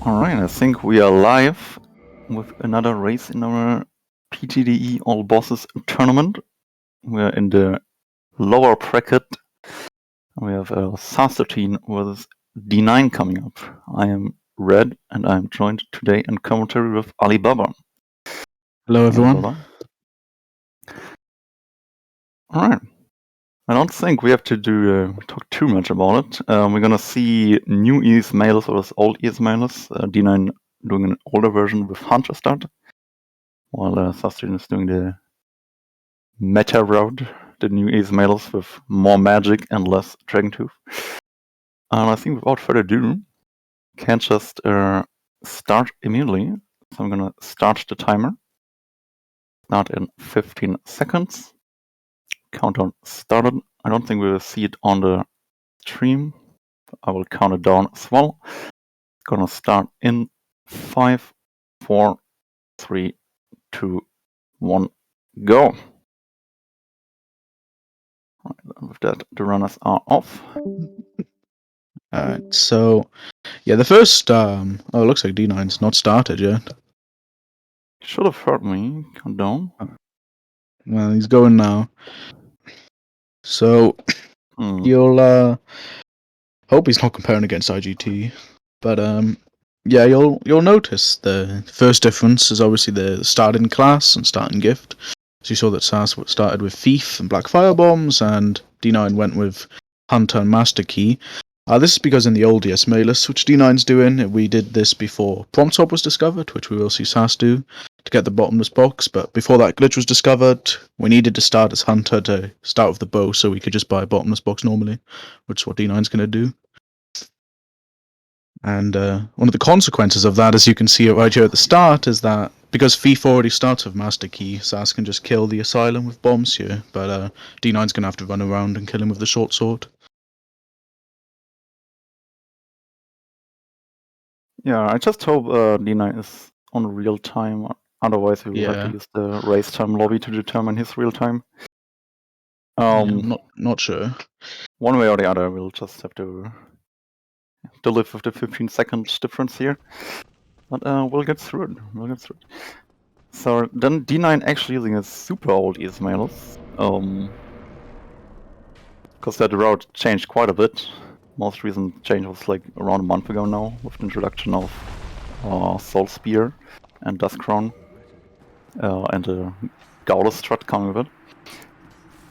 Alright, I think we are live with another race in our PTDE All Bosses tournament. We're in the lower bracket. We have Saastutin with dNine coming up. I am Red, and I'm joined today in commentary with Alibaba. Hello, everyone. Alright. I don't think we have to talk too much about it. We're gonna see new ES mailers versus old ES mailers. dNine doing an older version with Hunter start, while Saastutin is doing the meta route, the new ES mailers with more magic and less Dragon Tooth. I think without further ado, can just start immediately. So I'm gonna start the timer. Start in 15 seconds. Countdown started. I don't think we will see it on the stream. I will count it down as well. It's gonna start in 5, 4, 3, 2, 1, go. Right, with that, the runners are off. Alright, so yeah, the first it looks like dNine's not started yet. Should have heard me. Countdown. Well, he's going now. So you'll hope he's not comparing against IGT. But yeah, you'll notice the first difference is obviously the starting class and starting gift. So you saw that SAS started with Thief and Black Firebombs, and dNine went with Hunter and Master Key. This is because in the old ES mailers, which dNine's doing, we did this before Prompt Swap was discovered, which we will see SAS do, to get the bottomless box. But before that glitch was discovered, we needed to start as Hunter to start with the bow, so we could just buy a bottomless box normally, which is what dNine's going to do. And one of the consequences of that, as you can see it right here at the start, is that because Thief already starts with Master Key, SAS can just kill the Asylum with bombs here, but dNine's going to have to run around and kill him with the short sword. Yeah, I just hope dNine is on real time. Otherwise, we will have to use the race time lobby to determine his real time. I'm not sure. One way or the other, we'll just have to live with the 15-second difference here. But we'll get through it. So then dNine actually using a super old ES mailers. Because that route changed quite a bit. Most recent change was like around a month ago now, with the introduction of Soul Spear and Dust Crown, and the Gaules strut coming with it.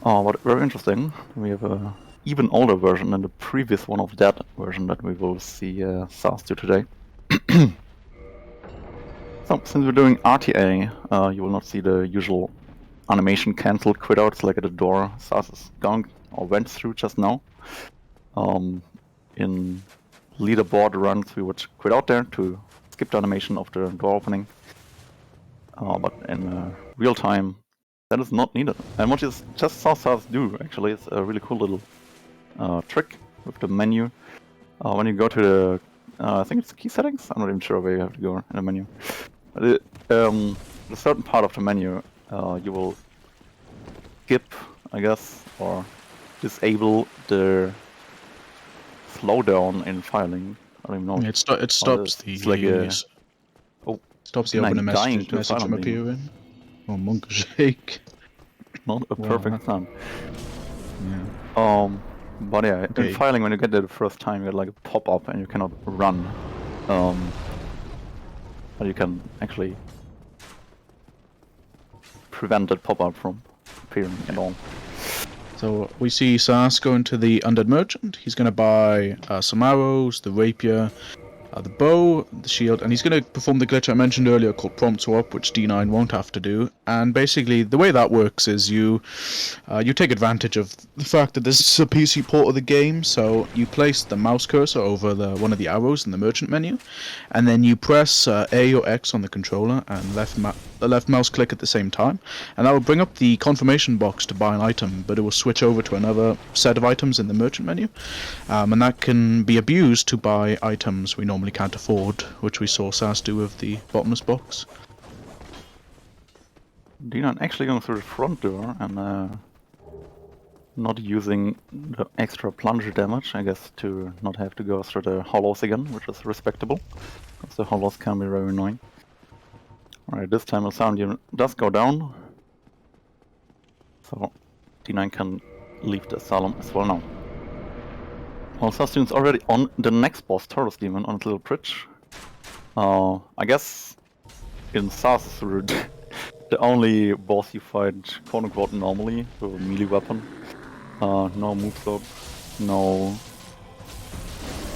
But very interesting. We have a even older version than the previous one of that version that we will see SAS do today. So, since we're doing RTA, you will not see the usual animation cancel quit outs like at the door SAS is gone or went through just now. In leaderboard runs, we would quit out there to skip the animation of the door opening. But in real time, that is not needed. And what you just saw SAS do, actually, is a really cool little trick with the menu. When you go to the, I think it's the key settings? I'm not even sure where you have to go in the menu. But a certain part of the menu, you will skip, I guess, or disable the slowdown in filing. I don't even know. It stops the. It's like a. Oh, stops the opening message from appearing. Oh, monk shake. Not a perfect sound. Yeah. But yeah, in filing, when you get there the first time, you get like a pop-up and you cannot run. But you can actually prevent that pop-up from appearing at all. So we see SAS going to the Undead Merchant. He's going to buy some arrows, the rapier, the bow, the shield, and he's going to perform the glitch I mentioned earlier called Prompt Swap, which dNine won't have to do. And basically, the way that works is you take advantage of the fact that this is a PC port of the game, so you place the mouse cursor over one of the arrows in the merchant menu, and then you press A or X on the controller and left mouse click at the same time, and that will bring up the confirmation box to buy an item, but it will switch over to another set of items in the merchant menu, and that can be abused to buy items we normally can't afford, which we saw SAS do with the bottomless box. dNine actually going through the front door and not using the extra plunger damage, I guess, to not have to go through the hollows again, which is respectable. because the hollows can be very annoying. Alright, this time the sound unit does go down. So dNine can leave the asylum as well now. Well, Saastutin's already on the next boss, Taurus Demon, on his little bridge. I guess in Saas' route, the only boss you fight quote-unquote normally with a melee weapon. No moveset, no,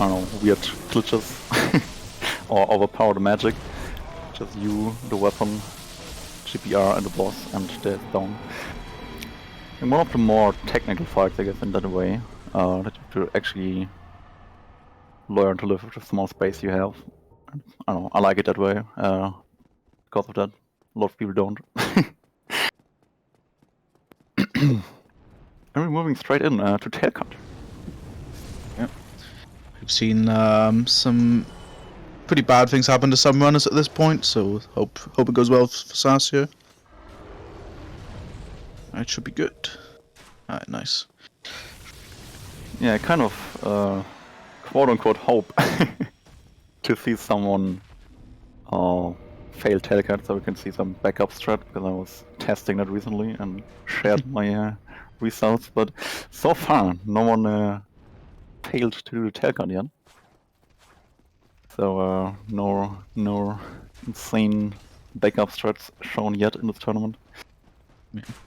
I don't know, weird glitches or overpowered magic. Just you, the weapon, GPR and the boss, and they're down. And one of the more technical fights, I guess, in that way, that you have to actually learn to live with the small space you have. I don't know, I like it that way, because of that. A lot of people don't. And we're moving straight in to Tailcut. Yep. We've seen some pretty bad things happen to some runners at this point, so hope it goes well for Saas here. It should be good. Alright, nice. Yeah, kind of quote-unquote hope to see someone fail Tailcut, so we can see some backup strat, because I was testing that recently and shared my results, but so far no one failed to do the Tailcut yet. So no insane backup strats shown yet in this tournament.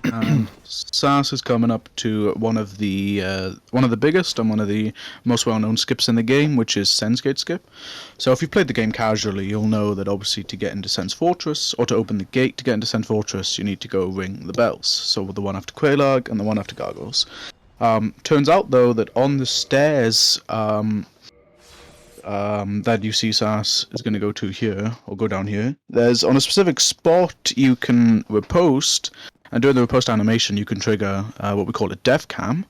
And Saas is coming up to one of the biggest and one of the most well-known skips in the game, which is Sen's Gate skip. So if you've played the game casually, you'll know that obviously to get into Sen's Fortress, or to open the gate to get into Sen's Fortress, you need to go ring the bells. So the one after Quelaag and the one after Gargoyles. Turns out though that on the stairs that you see Saas is going to go to here, or go down here, there's on a specific spot you can riposte. And during the riposte animation, you can trigger what we call a death cam.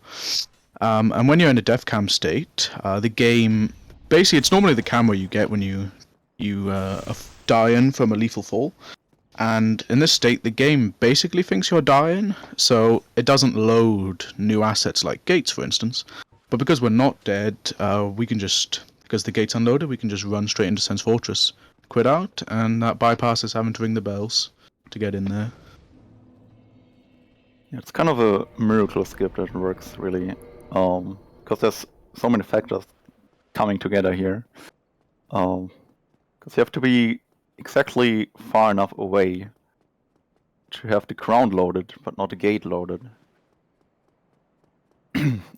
And when you're in a death cam state, the game... Basically, it's normally the camera you get when you are dying from a lethal fall. And in this state, the game basically thinks you're dying, so it doesn't load new assets like gates, for instance. But because we're not dead, we can just... Because the gate's unloaded, we can just run straight into Sen's Fortress, quit out, and that bypasses having to ring the bells to get in there. Yeah, it's kind of a miracle skip that works really, because there's so many factors coming together here. Because you have to be exactly far enough away to have the ground loaded, but not the gate loaded.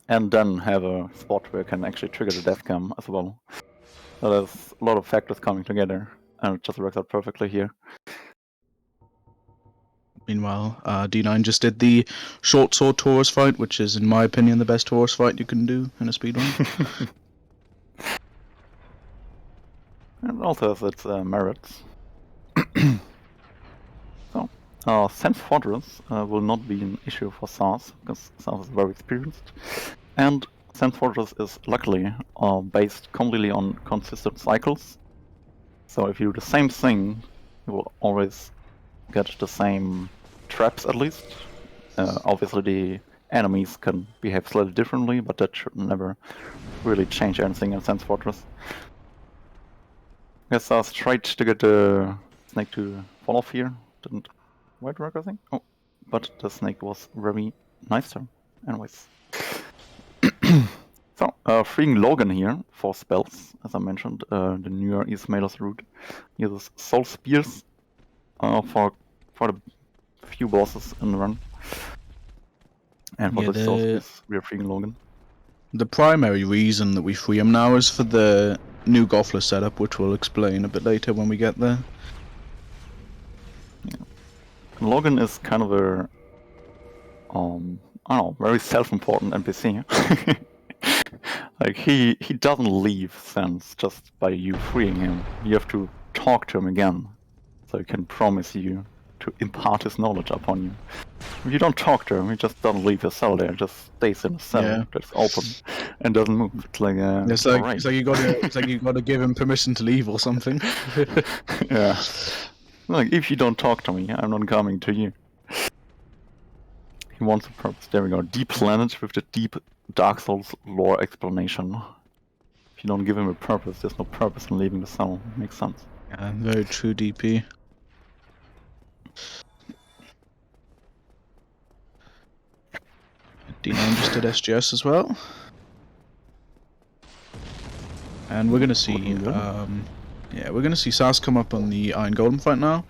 And then have a spot where you can actually trigger the death cam as well. So there's a lot of factors coming together, and it just works out perfectly here. Meanwhile, dNine just did the short sword Taurus fight, which is, in my opinion, the best Taurus fight you can do in a speedrun. And also has its merits. So, Sen's Fortress will not be an issue for Saas, because Saas is very experienced. And Sen's Fortress is luckily based completely on consistent cycles. So if you do the same thing, you will always get the same traps at least. Obviously the enemies can behave slightly differently, but that should never really change anything in Sen's Fortress. I guess I tried to get the snake to fall off here. Didn't quite work, I think. Oh, but the snake was very nice there. Anyways. So, freeing Logan here for spells, as I mentioned, the newer Ismailas route uses Soul Spears for quite a few bosses in the run. And for the Soul Spears, we are freeing Logan. The primary reason that we free him now is for the new Goffler setup, which we'll explain a bit later when we get there. Yeah. Logan is kind of a, I don't know, very self-important NPC. Like, he doesn't leave Sen's just by you freeing him. You have to talk to him again, so he can promise you to impart his knowledge upon you. If you don't talk to him, he just doesn't leave your cell there, just stays in a cell that's open and doesn't move. It's like, it's like you gotta give him permission to leave or something. Yeah. Like, if you don't talk to me, I'm not coming to you. He wants a purpose. There we go. Deep Planet with the deep Dark Souls lore explanation. If you don't give him a purpose, there's no purpose in leaving the cell. Makes sense. Yeah, very true, DP. dNine just did SGS as well. And we're gonna see, yeah, we're gonna see Sass come up on the Iron Golem fight now.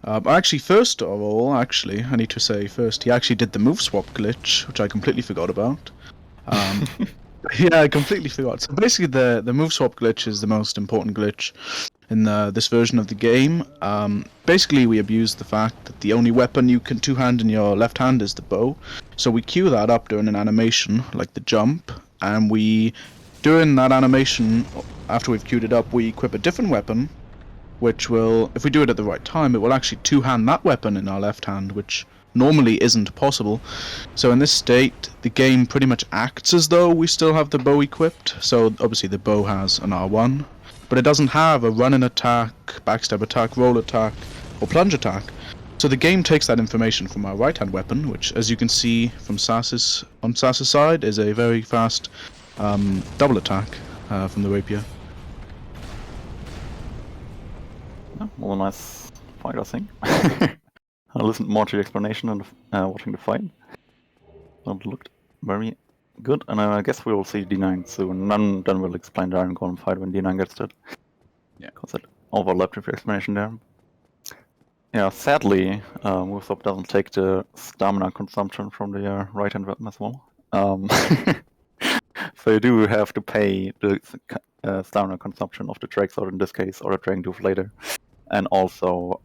Actually, first of all, I need to say first, he actually did the move swap glitch, which I completely forgot about. Yeah, I completely forgot. So basically, the move swap glitch is the most important glitch in this version of the game. Basically, we abuse the fact that the only weapon you can two-hand in your left hand is the bow. So we queue that up during an animation, like the jump, and during that animation, after we've queued it up, we equip a different weapon, which will, if we do it at the right time, it will actually two-hand that weapon in our left hand, which normally isn't possible. So in this state, the game pretty much acts as though we still have the bow equipped. So obviously the bow has an R1, but it doesn't have a run-in attack, backstab attack, roll attack, or plunge attack. So the game takes that information from our right-hand weapon, which, as you can see from Sass's side, is a very fast double attack from the rapier. Yeah, well, a nice fight, I think. I listened more to the explanation and watching the fight. It looked very good, and I guess we will see dNine soon. And then we'll explain the Iron Golem fight when dNine gets to it. Yeah, because it overlapped with your explanation there. Yeah, sadly, Moosop doesn't take the stamina consumption from the right-hand weapon as well. So you do have to pay the stamina consumption of the Drake Sword in this case, or the Dragon Tooth later. And also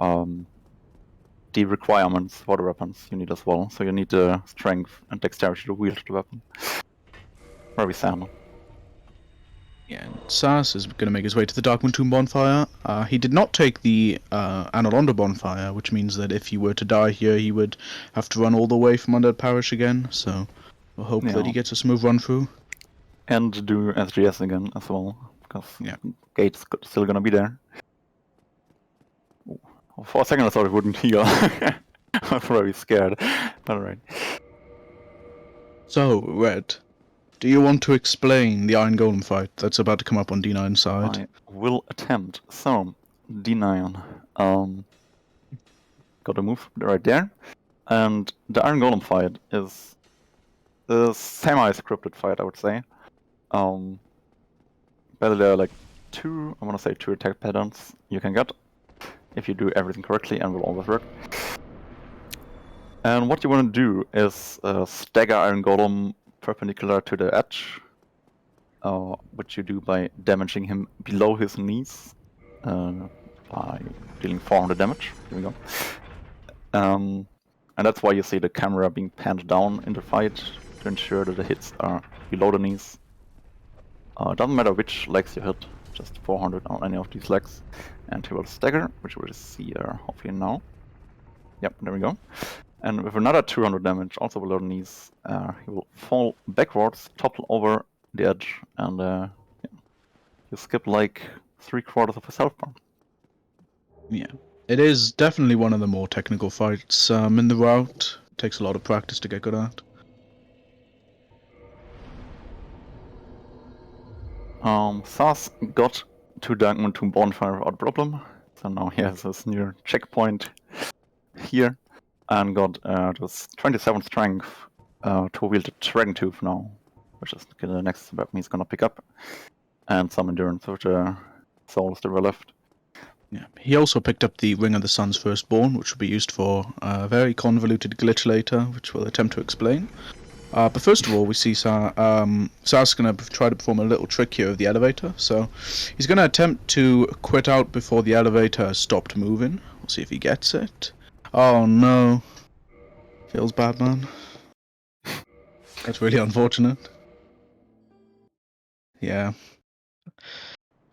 the requirements for the weapons you need as well. So you need the strength and dexterity to wield the weapon. Very sad. Yeah, Sass is going to make his way to the Darkmoon Tomb bonfire. He did not take the Analondo bonfire, which means that if he were to die here, he would have to run all the way from Undead Parish again. So we'll hope that he gets a smooth run through. And do SGS again as well, because Gate's still going to be there. For a second I thought it wouldn't heal. I'm very scared. Alright. So, Red, do you want to explain the Iron Golem fight that's about to come up on dNine's side? I will attempt. So, dNine got a move right there. And the Iron Golem fight is a semi-scripted fight, I would say. But there are like two attack patterns you can get if you do everything correctly, and will always work. And what you want to do is stagger Iron Golem perpendicular to the edge, which you do by damaging him below his knees, by dealing 400 damage. Here we go. And that's why you see the camera being panned down in the fight to ensure that the hits are below the knees. It doesn't matter which legs you hit, just 400 on any of these legs. And he will stagger, which we'll see hopefully now. Yep, there we go. And with another 200 damage, also below the knees, he will fall backwards, topple over the edge, and you skip like 3/4 of his health bar. Yeah, it is definitely one of the more technical fights in the route. It takes a lot of practice to get good at. Sass got to Darkmoon Tomb bonfire without problem, so now he has his new checkpoint here, and got this 27 strength to wield the Dragon Tooth now, which is the next weapon he's gonna pick up, and some endurance, which souls that were left. Yeah, he also picked up the Ring of the Sun's Firstborn, which will be used for a very convoluted glitch later, which we'll attempt to explain. But first of all, we see Sass going to try to perform a little trick here of the elevator. So he's going to attempt to quit out before the elevator has stopped moving. We'll see if he gets it. Oh no. Feels bad, man. That's really unfortunate. Yeah.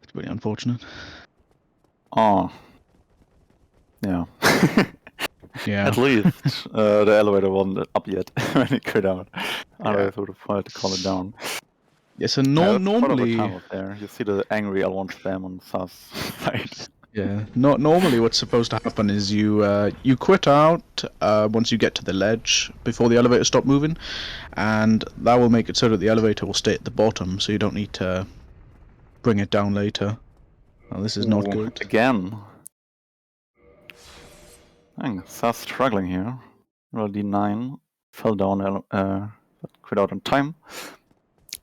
It's really unfortunate. Oh. Yeah. Yeah. At least the elevator wasn't up yet when it quit out. Otherwise would have tried to calm it down. Yeah, so normally... There. You see the angry L1 spam on Sass side. Yeah, normally what's supposed to happen is you quit out once you get to the ledge before the elevator stops moving, and that will make it so that the elevator will stay at the bottom, so you don't need to bring it down later. Oh, this is not Ooh, good. again. Dang, Sass struggling here. Well, dNine fell down, but quit out on time.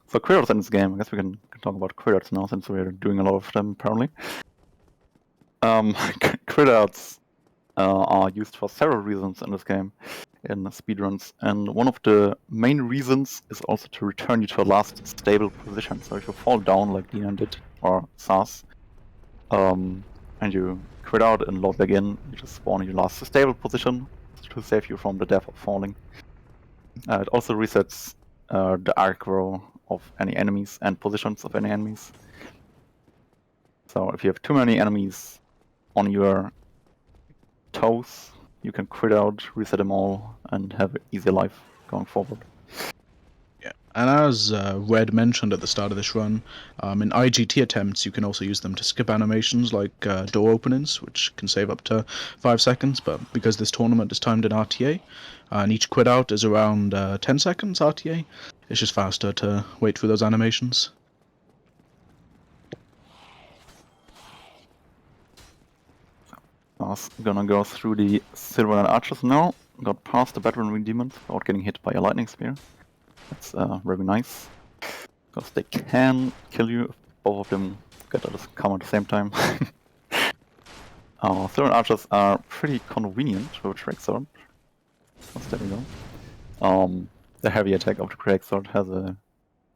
So quit in this game, I guess we can talk about quit now since we're doing a lot of them apparently. Quit are used for several reasons in this game, in speedruns, and one of the main reasons is also to return you to a last stable position. So if you fall down like dNine did, or Sass, and you quit out and load back in, you just spawn in your last stable position to save you from the death of falling. It also resets the aggro of any enemies and positions of any enemies. So if you have too many enemies on your toes, you can quit out, reset them all, and have an easier life going forward. Yeah, and as Red mentioned at the start of this run, in IGT attempts you can also use them to skip animations like door openings, which can save up to 5 seconds, but because this tournament is timed in RTA, and each quit out is around 10 seconds RTA, it's just faster to wait for those animations. I was gonna go through the Silver and Archers now. Got past the Bedroom Ring Demons without getting hit by a Lightning Spear. That's very nice. Because they can kill you if both of them get come at the same time. Silver and Archers are pretty convenient with a Drake Sword. There we go. The heavy attack of the Drake Sword has a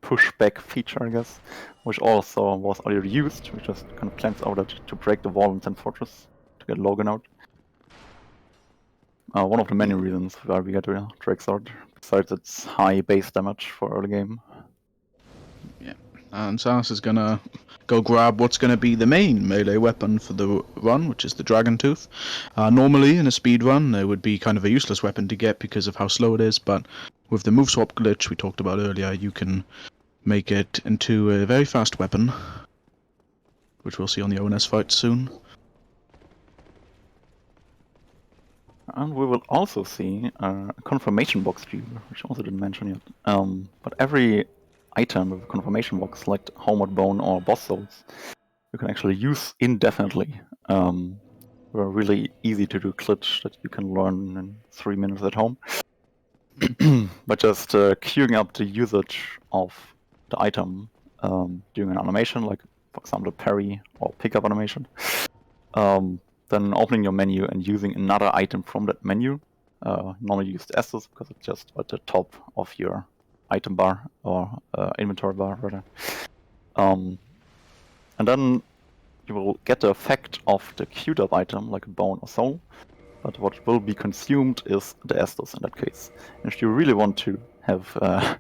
pushback feature, I guess, which also was already used, which just kind of climbs out to break the wall in Sand Fortress to get Logan out. One of the many reasons why we get a Drake Sword, besides its high base damage for early game. Yeah, and Sass is gonna go grab what's gonna be the main melee weapon for the run, which is the Dragon Tooth. Normally, in a speed run, it would be kind of a useless weapon to get because of how slow it is, but with the move swap glitch we talked about earlier, you can make it into a very fast weapon, which we'll see on the ONS fight soon. And we will also see a confirmation box view, which I also didn't mention yet. But every item with a confirmation box, like Homeward Bone or Boss Souls, you can actually use indefinitely. They're really easy to do glitch that you can learn in 3 minutes at home. But just queuing up the usage of the item during an animation, like for example parry or pickup animation, then opening your menu and using another item from that menu. Normally use the Estus because it's just at the top of your item bar or inventory bar rather. And then you will get the effect of the queued up item like a bone or soul, but what will be consumed is the Estus in that case. And if you really want to have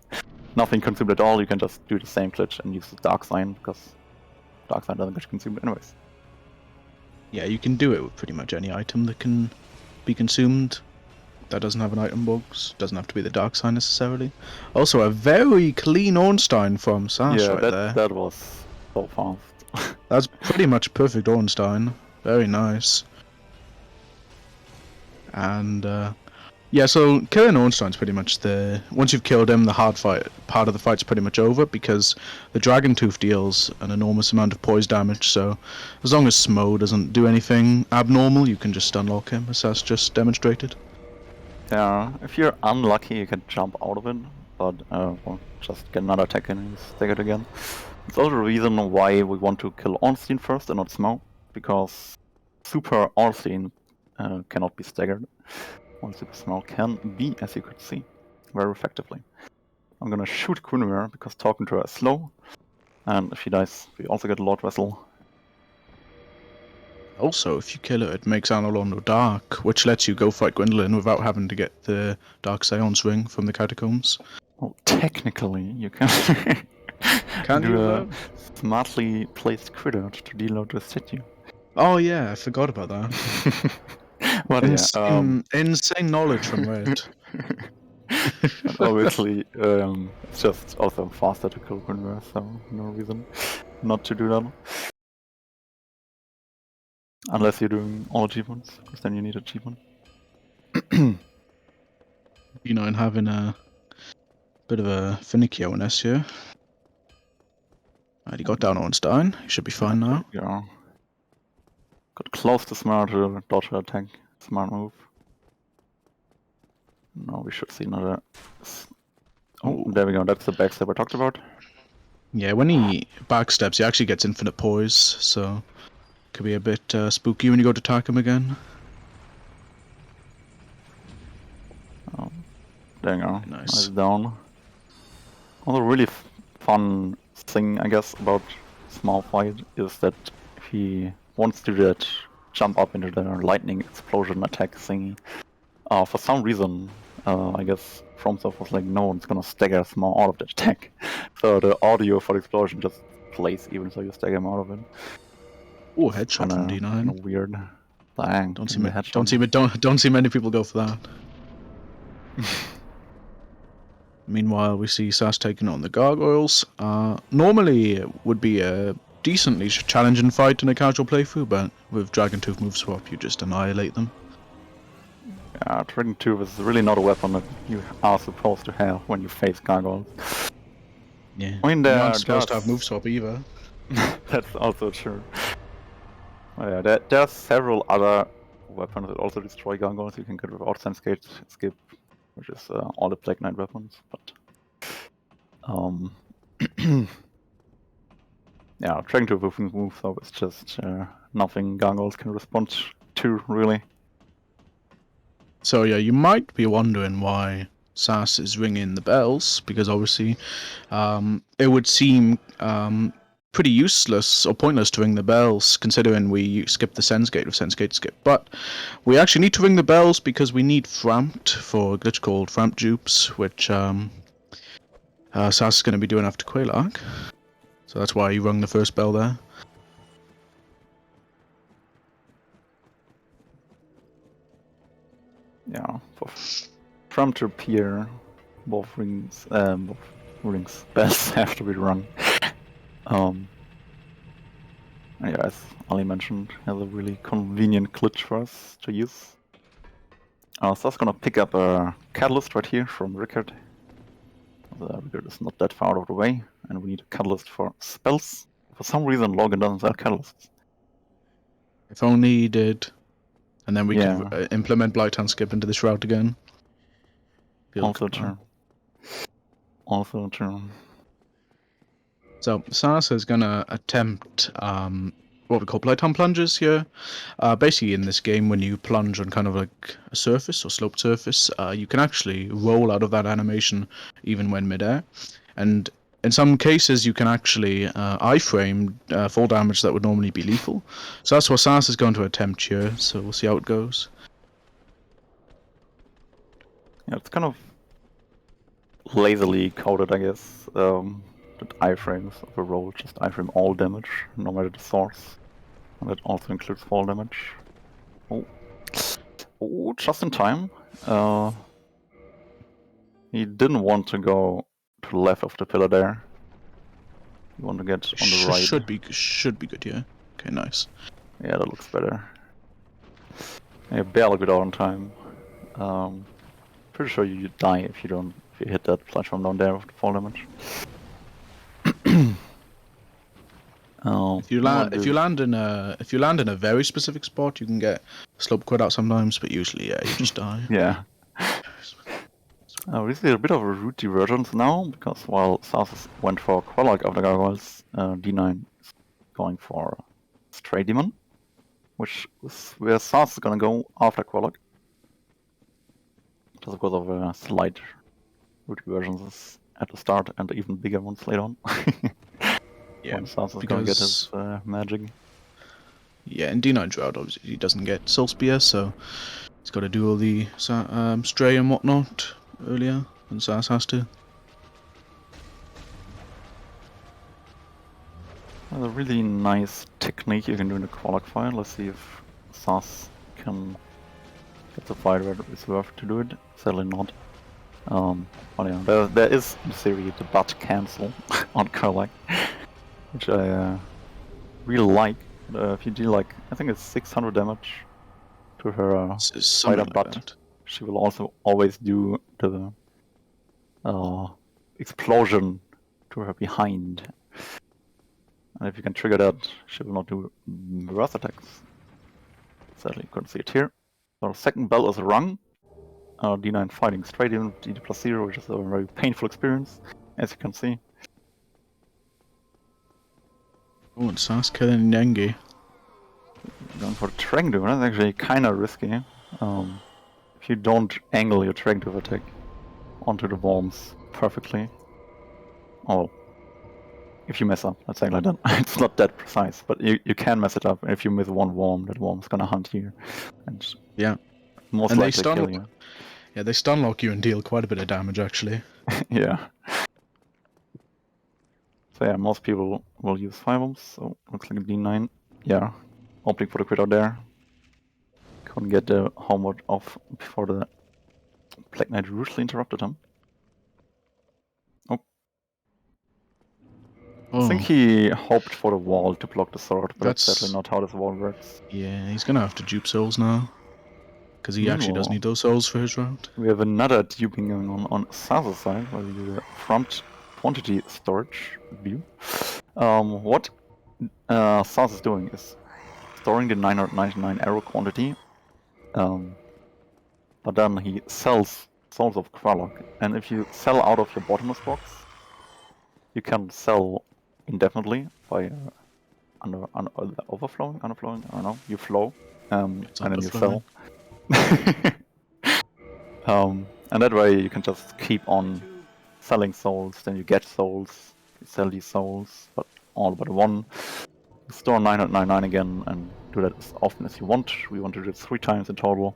nothing consumed at all, you can just do the same glitch and use the Dark Sign, because Dark Sign doesn't get consumed anyways. Yeah, you can do it with pretty much any item that can be consumed that doesn't have an item box. Doesn't have to be the Dark Sign necessarily. Also, a very clean Ornstein from Sass right there. That was so fast. That's pretty much perfect Ornstein. Very nice. And yeah, so killing Ornstein's pretty much once you've killed him, the hard fight part of the fight's pretty much over, because the Dragon Tooth deals an enormous amount of poise damage, so as long as Smo doesn't do anything abnormal, you can just unlock him, as that's just demonstrated. Yeah, if you're unlucky you can jump out of it, but well, just get another attack in and stack it again. It's also the reason why we want to kill Ornstein first and not Smo, because Super Ornstein cannot be staggered. While Super Smo can be, as you could see, very effectively. I'm gonna shoot Guinevere because talking to her is slow, and if she dies, we also get Lord Vessel. Also, if you kill her, it makes Anolondo dark, which lets you go fight Gwendolyn without having to get the Dark Seance ring from the catacombs. Well, technically, you can Can do you, a smartly placed critter to deload the statue. Oh yeah, I forgot about that. But Insane knowledge from Red. And obviously, it's just also faster to kill Guinevere, so no reason not to do that. Unless you're doing all achievements, because then you need achievement. dNine having a bit of a finicky ONS here. Right, he got down on Stein. He should be fine now. Yeah. Got close to smart to dodge her attack. Smart move. Now we should see another. Oh, there we go. That's the backstab I talked about. Yeah, when he backsteps, he actually gets infinite poise, so could be a bit spooky when you go to attack him again. Oh, there you go. Nice. Down. Another really fun thing, I guess, about Small Fight is that he wants to do that jump up into the lightning explosion attack thingy. For some reason, I guess FromSoft was like, no one's gonna stagger Small out of that attack. So the audio for the explosion just plays even so you stagger him out of it. Oh, headshot from dNine. Weird. Dang. Don't see many people go for that. Meanwhile, we see Sass taking on the gargoyles. Normally, it would be a decently challenging fight in a casual playthrough, but with Dragon Tooth move swap, you just annihilate them. Yeah, Dragon Tooth is really not a weapon that you are supposed to have when you face gargoyles. Yeah, I mean, you're not supposed to have move swap either. That's also true. Oh, yeah, there are several other weapons that also destroy gargoyles you can get without Sense Skip, which is all the Plague Knight weapons, but yeah, Dragon Tooth with move though is just nothing gargoyles can respond to, really. So yeah, you might be wondering why Sass is ringing the bells, because obviously it would seem pretty useless or pointless to ring the bells, considering we skipped the Sense Gate with Sense Gate skip. But we actually need to ring the bells because we need Frampt for a glitch called Frampt dupes, which Sass is going to be doing after Quailark. So that's why he rung the first bell there. Yeah, for Frampt to appear, both rings bells have to be rung. Yeah, as Ali mentioned, has a really convenient glitch for us to use. So I was gonna pick up a catalyst right here from Rickard. Rickard is not that far out of the way, and we need a catalyst for spells. For some reason, Logan doesn't sell catalysts. If only he did. And then we could implement Blighthand skip into this route again. Also true. Also true. So Sass is gonna attempt what we call Blighthand plunges here. Basically, in this game, when you plunge on kind of like a surface or sloped surface, you can actually roll out of that animation even when midair. And in some cases, you can actually iframe fall damage that would normally be lethal. So that's what Sass is going to attempt here. So we'll see how it goes. Yeah, it's kind of lazily coded, I guess. That iframes of a roll just iframe all damage, no matter the source. And that also includes fall damage. Oh, just in time. He didn't want to go to the left of the pillar there. He wanted to get on the right. Should be good, yeah. Okay, nice. Yeah, that looks better. Yeah, barely got out on time. Pretty sure you die if you hit that platform down there with the fall damage. If you land in a very specific spot, you can get slope quit out sometimes, but usually, yeah, you just die. Yeah. We see a bit of a root divergence now, because while Sass went for Quailark after Gargoyles, dNine is going for Stray Demon, which is where Sass is gonna go after Quailark. Just because of slight root divergences at the start and even bigger ones later on. Yeah, when Sass is gonna get his magic. Yeah, in dNine's route, obviously, he doesn't get Soul Spear, so he's got to do all the Stray and whatnot earlier than Sass has to. There's a really nice technique you can do in the Quailark fight. Let's see if Sass can get the fight where it's worth to do it. Sadly not. But yeah, there is in theory the butt cancel on Quailark, which I really like. If you do like, I think it's 600 damage to her fighter butt, she will also always do the explosion to her behind. And if you can trigger that, she will not do reverse attacks. Sadly, you couldn't see it here. So second bell is rung. dNine fighting straight in with DD plus 0, which is a very painful experience, as you can see. Oh, and Sass killing Nengi. Going for the Dragon Dude, that's actually kinda risky. If you don't angle your Dragon Dude attack onto the worms perfectly. Oh, if you mess up, let's say like that. It's not that precise, but you can mess it up. If you miss one worm, that worm's gonna hunt you. And Yeah. most And they likely kill you. Yeah, they stun lock you and deal quite a bit of damage, actually. Yeah. So yeah, most people will use 5 bombs, so looks like a dNine. Yeah, opting for the crit out there. Couldn't get the homeward off before the Black Knight ruthlessly interrupted him. Oh. I think he hoped for the wall to block the sword, but that's sadly not how this wall works. Yeah, he's gonna have to dupe souls now. Because he actually does Meanwhile, need those souls for his round. we have another duping going on Sasa's side, where we do the front quantity storage view. What Sas is doing is storing the 999 arrow quantity, but then he sells souls of Kralok, and if you sell out of your bottomless box, you can sell indefinitely by overflowing, underflowing, I don't know, you flow, and then you sell. And that way you can just keep on selling souls, then you get souls, you sell these souls, but all but one. You store 999 again and do that as often as you want. We want to do it 3 times in total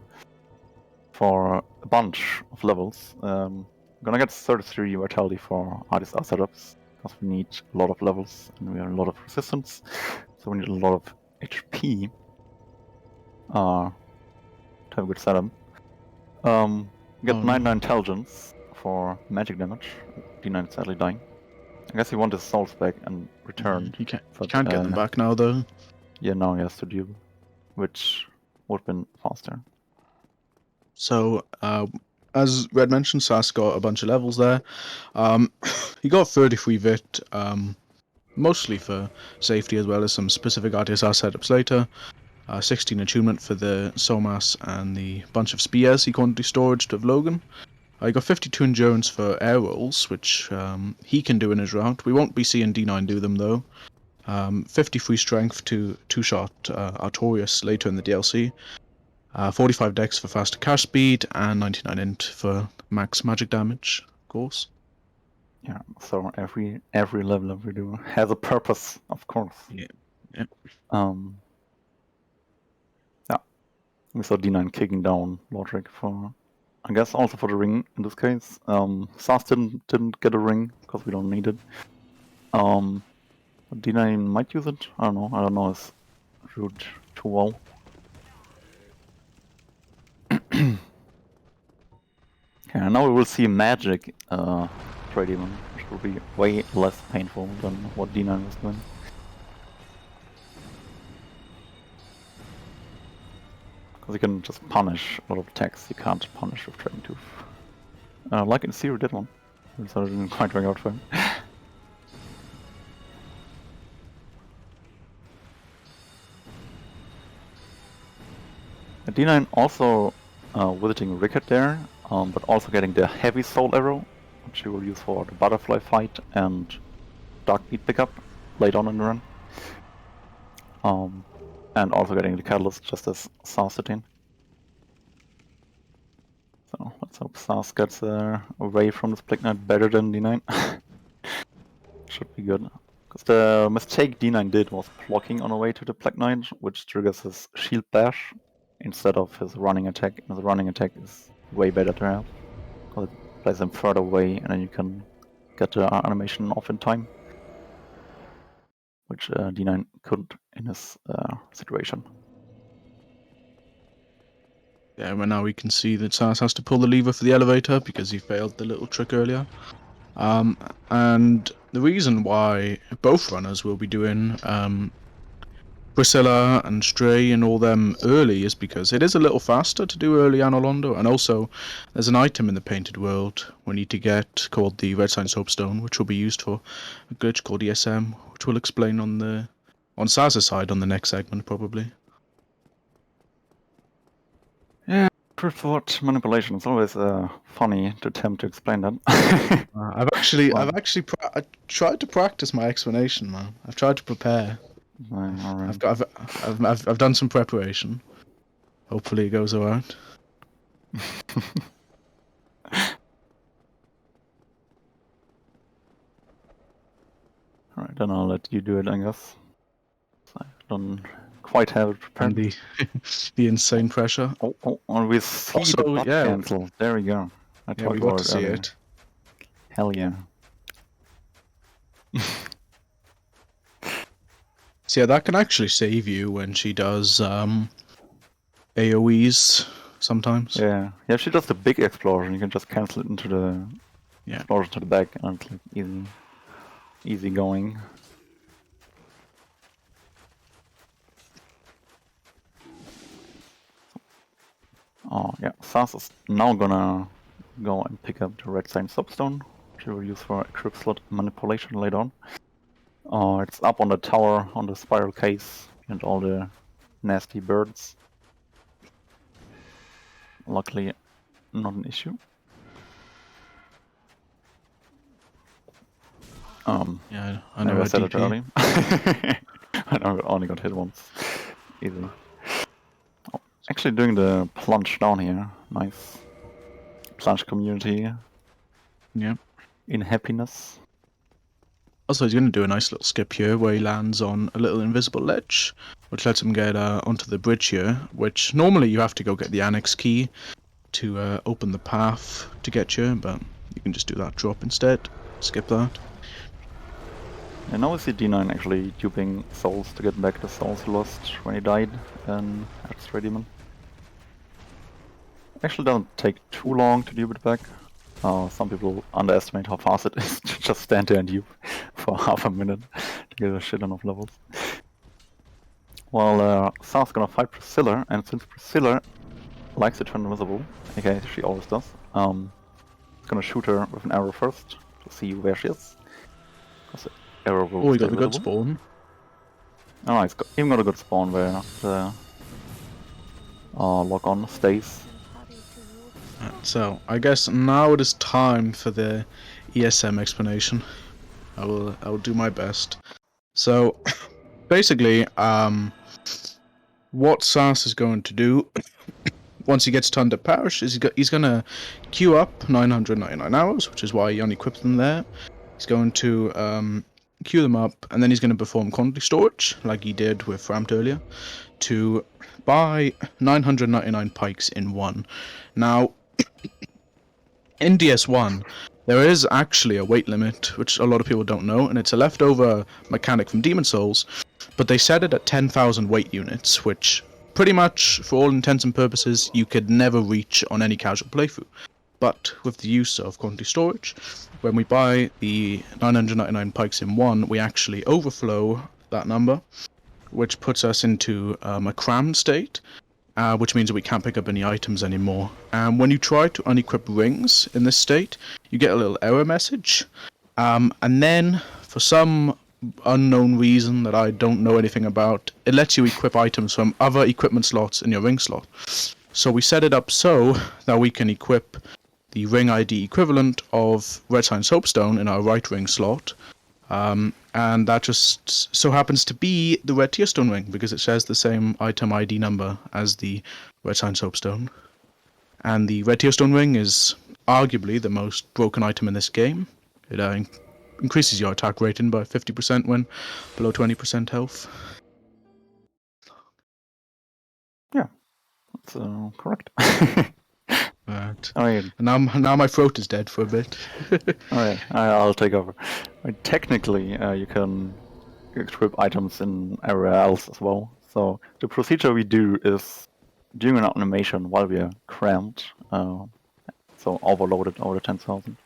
for a bunch of levels. I'm gonna get 33 vitality for RDSR setups, because we need a lot of levels and we have a lot of resistance, so we need a lot of HP to have a good setup. Get 99 intelligence for magic damage. dNine is sadly dying. I guess he wants his souls back and return. He can't get them back now, though. Yeah, now he has to deal, which would have been faster. So, as Red mentioned, Sass got a bunch of levels there. He got 33 Vit, mostly for safety as well as some specific RTSR setups later. 16 attunement for the Somas and the bunch of spears he quantity storage of Logan. He got 52 endurance for air rolls, which he can do in his route. We won't be seeing dNine do them though. 53 strength to 2-shot Artorias later in the DLC. 45 dex for faster cash speed, and 99 int for max magic damage, of course. Yeah, so every level that we do has a purpose, of course. Yeah. Yeah. We saw dNine kicking down Lordric for, I guess, also for the ring in this case. Sass didn't get a ring because we don't need it. dNine might use it. I don't know his route too well. Okay, now we will see magic Trade Demon, which will be way less painful than what dNine was doing. Because you can just punish a lot of attacks you can't punish with Dragon Tooth. Like in Zero did one. So it didn't quite work out for him. dNine also visiting Rickard there, but also getting the heavy soul arrow, which you will use for the butterfly fight and dark beat pickup later on in the run. And also getting the catalyst just as Saastutin. So let's hope Sass gets away from this Black Knight better than dNine. Should be good. Because the mistake dNine did was blocking on the way to the Black Knight, which triggers his shield bash instead of his running attack. And his running attack is way better to have, because it plays him further away and then you can get the animation off in time, which dNine couldn't in his situation. Yeah, but now we can see that Sass has to pull the lever for the elevator because he failed the little trick earlier. And the reason why both runners will be doing Priscilla and Stray and all them early is because it is a little faster to do early Anor Londo, and also there's an item in the Painted World we need to get called the Red Sign Soapstone, which will be used for a glitch called ESM, which we'll explain on Saz's side on the next segment probably. Yeah, truth thought manipulation is always funny to attempt to explain that. I've tried to practice my explanation, man. I've tried to prepare. Alright. I've done some preparation. Hopefully it goes alright. Alright, then I'll let you do it, I guess. I don't quite have it prepared. And the insane pressure. And we see Also, the butt yeah. cancel. There we go. Yeah, we got to see it. Hell yeah. So yeah, that can actually save you when she does AoEs sometimes. Yeah, if she does the big explosion, you can just cancel it into the explosion to the back, and it's like easy going. Oh yeah, Saas is now gonna go and pick up the Red Sign Soapstone, which we will use for equip slot manipulation later on. It's up on the tower on the spiral case and all the nasty birds. Luckily, not an issue. Yeah, I know I said it early. I only got hit once. Easy. Oh, actually doing the plunge down here. Nice. Plunge community. Yeah. In happiness. Also, he's going to do a nice little skip here where he lands on a little invisible ledge, which lets him get onto the bridge here, which normally you have to go get the annex key to open the path to get here, but you can just do that drop instead. Skip that. And now we see dNine actually duping souls to get back the souls he lost when he died in Stray Demon. Actually doesn't take too long to dupe it back. Some people underestimate how fast it is to just stand there and dupe for half a minute to get a shit ton of levels. Well, Sa's gonna fight Priscilla, and since Priscilla likes to turn invisible, okay, she always does, he's gonna shoot her with an arrow first to see where she is. Arrow will he got the good spawn. Oh, he's even got a good spawn where the lock on stays. So, I guess now it is time for the ESM explanation. I will do my best. So, basically, what Saas is going to do once he gets to Under Parish is he's going to queue up 999 hours, which is why he unequipped them there. He's going to queue them up, and then he's going to perform quantity storage, like he did with Ramped earlier, to buy 999 pikes in one. Now, in DS1, there is actually a weight limit, which a lot of people don't know, and it's a leftover mechanic from Demon Souls, but they set it at 10,000 weight units, which pretty much, for all intents and purposes, you could never reach on any casual playthrough. But with the use of quantity storage, when we buy the 999 pikes in one, we actually overflow that number, which puts us into a crammed state, which means that we can't pick up any items anymore. And when you try to unequip rings in this state, you get a little error message, and then, for some unknown reason that I don't know anything about, it lets you equip items from other equipment slots in your ring slot. So we set it up so that we can equip the ring ID equivalent of Red Sign Soapstone in our right ring slot, and that just so happens to be the Red Tearstone ring, because it shares the same item ID number as the Red Sign Soapstone. And the Red Tearstone ring is arguably the most broken item in this game. It increases your attack rating by 50% when below 20% health. Yeah, that's correct. Right. I mean, now my throat is dead for a bit. Alright, I'll take over. Technically, you can equip items in everywhere else as well. So the procedure we do is doing an animation while we are cramped, so overloaded over the 10,000.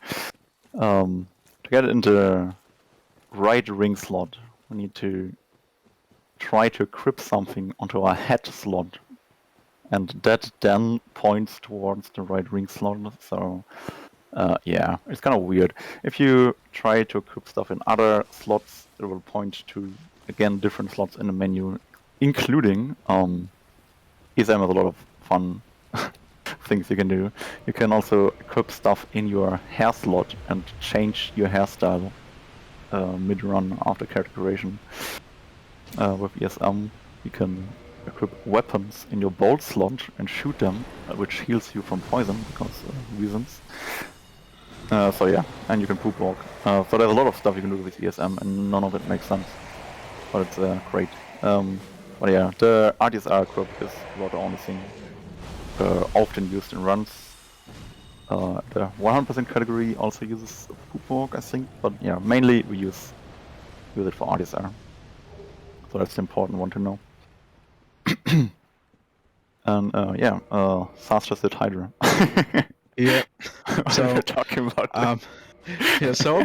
To get it into the right ring slot, we need to try to equip something onto a head slot, and that then points towards the right ring slot. So yeah, it's kind of weird. If you try to equip stuff in other slots, it will point to, again, different slots in the menu, including ESM has a lot of fun things you can do. You can also equip stuff in your hair slot and change your hairstyle mid-run after character creation. With ESM, you can equip weapons in your bolt slot and shoot them, which heals you from poison because reasons. So yeah, and you can poop walk. So there's a lot of stuff you can do with ESM, and none of it makes sense. But it's great. But yeah, the RTSR equip is about the only thing often used in runs. The 100% category also uses poop walk, I think. But yeah, mainly we use it for RTSR. So that's the important one to know. And yeah, Saastutin did Hydra. Yeah. What So are we talking about? yeah. So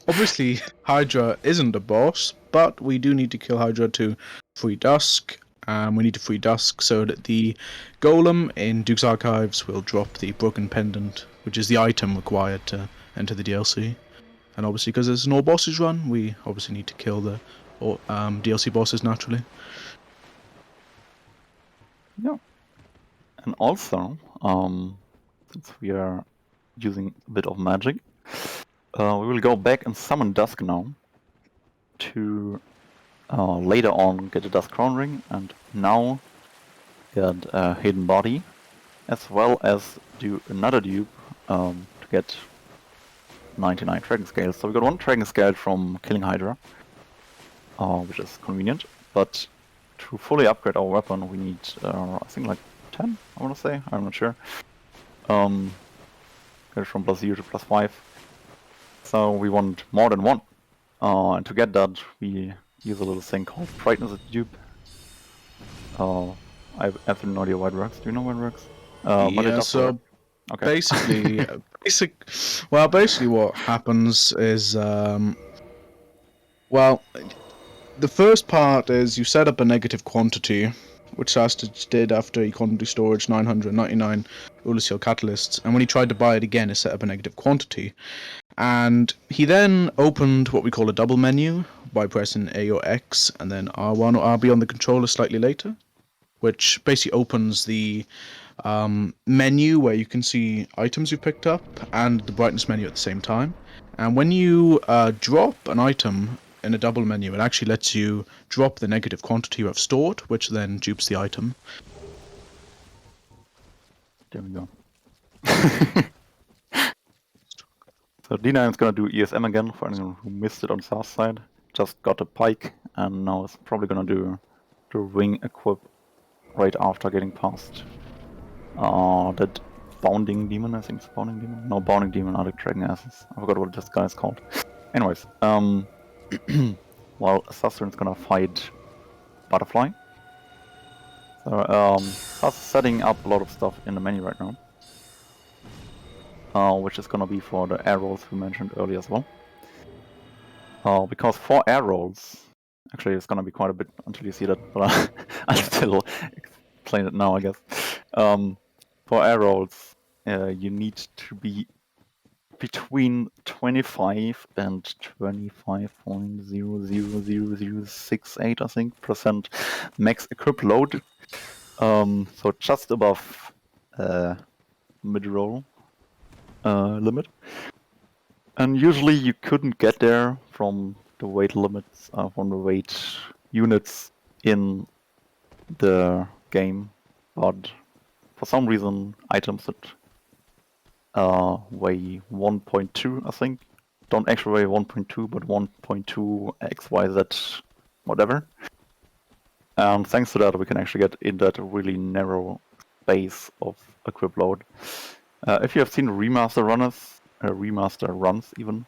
obviously, Hydra isn't a boss, but we do need to kill Hydra to free Dusk. We need to free Dusk so that the Golem in Duke's Archives will drop the Broken Pendant, which is the item required to enter the DLC. And obviously, because there's an all bosses run, we obviously need to kill the DLC bosses naturally. Yeah. And also, since we are using a bit of magic, we will go back and summon Dusk now to later on get a Dusk Crown Ring and now get a Hidden Body, as well as do another dupe to get 99 Dragon Scales. So we got 1 Dragon Scale from killing Hydra, which is convenient, but to fully upgrade our weapon we need, I think like 10, I want to say, I'm not sure. Get it from +0 to +5. So we want more than 1. And to get that we use a little thing called Brightness as dupe. I have absolutely no idea why it works. Do you know why it works? But it Yeah, does so work. Okay. basically, basically what happens is, well, the first part is you set up a negative quantity, which Sastage did after he quantity storage 999 Ulysseal catalysts, and when he tried to buy it again, it set up a negative quantity. And he then opened what we call a double menu by pressing A or X and then R1 or RB on the controller slightly later, which basically opens the menu where you can see items you picked up and the brightness menu at the same time. And when you drop an item in a double menu, it actually lets you drop the negative quantity you have stored, which then dupes the item. There we go. So dNine is gonna do ESM again for anyone who missed it on South side. Just got a pike and now it's probably gonna do the ring equip right after getting past that bounding demon, I think it's bounding demon. No, bounding demon are the dragon asses. I forgot what this guy is called. Anyways, while Saastutin is gonna fight Butterfly. So setting up a lot of stuff in the menu right now. Which is gonna be for the air rolls we mentioned earlier as well. Because for air rolls, actually it's gonna be quite a bit until you see that, but I'll still explain it now, I guess. For air rolls, you need to be between 25 and 25.000068, I think, percent max equip load. So just above mid-roll limit. And usually you couldn't get there from the weight limits, from the weight units in the game, but for some reason items that weigh 1.2, I think, don't actually weigh 1.2, but 1.2 XYZ whatever. And thanks to that we can actually get in that really narrow space of equip load. If you have seen remaster runs even,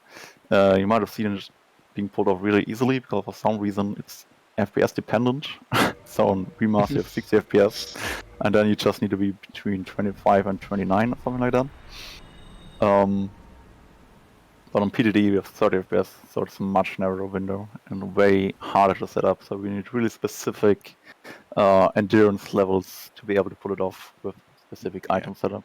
you might have seen it being pulled off really easily because for some reason it's FPS dependent. So on remaster you have 60 FPS and then you just need to be between 25 and 29 or something like that. But on PTDE we have 30 FPS, so it's a much narrower window and way harder to set up. So we need really specific endurance levels to be able to pull it off with specific item setups.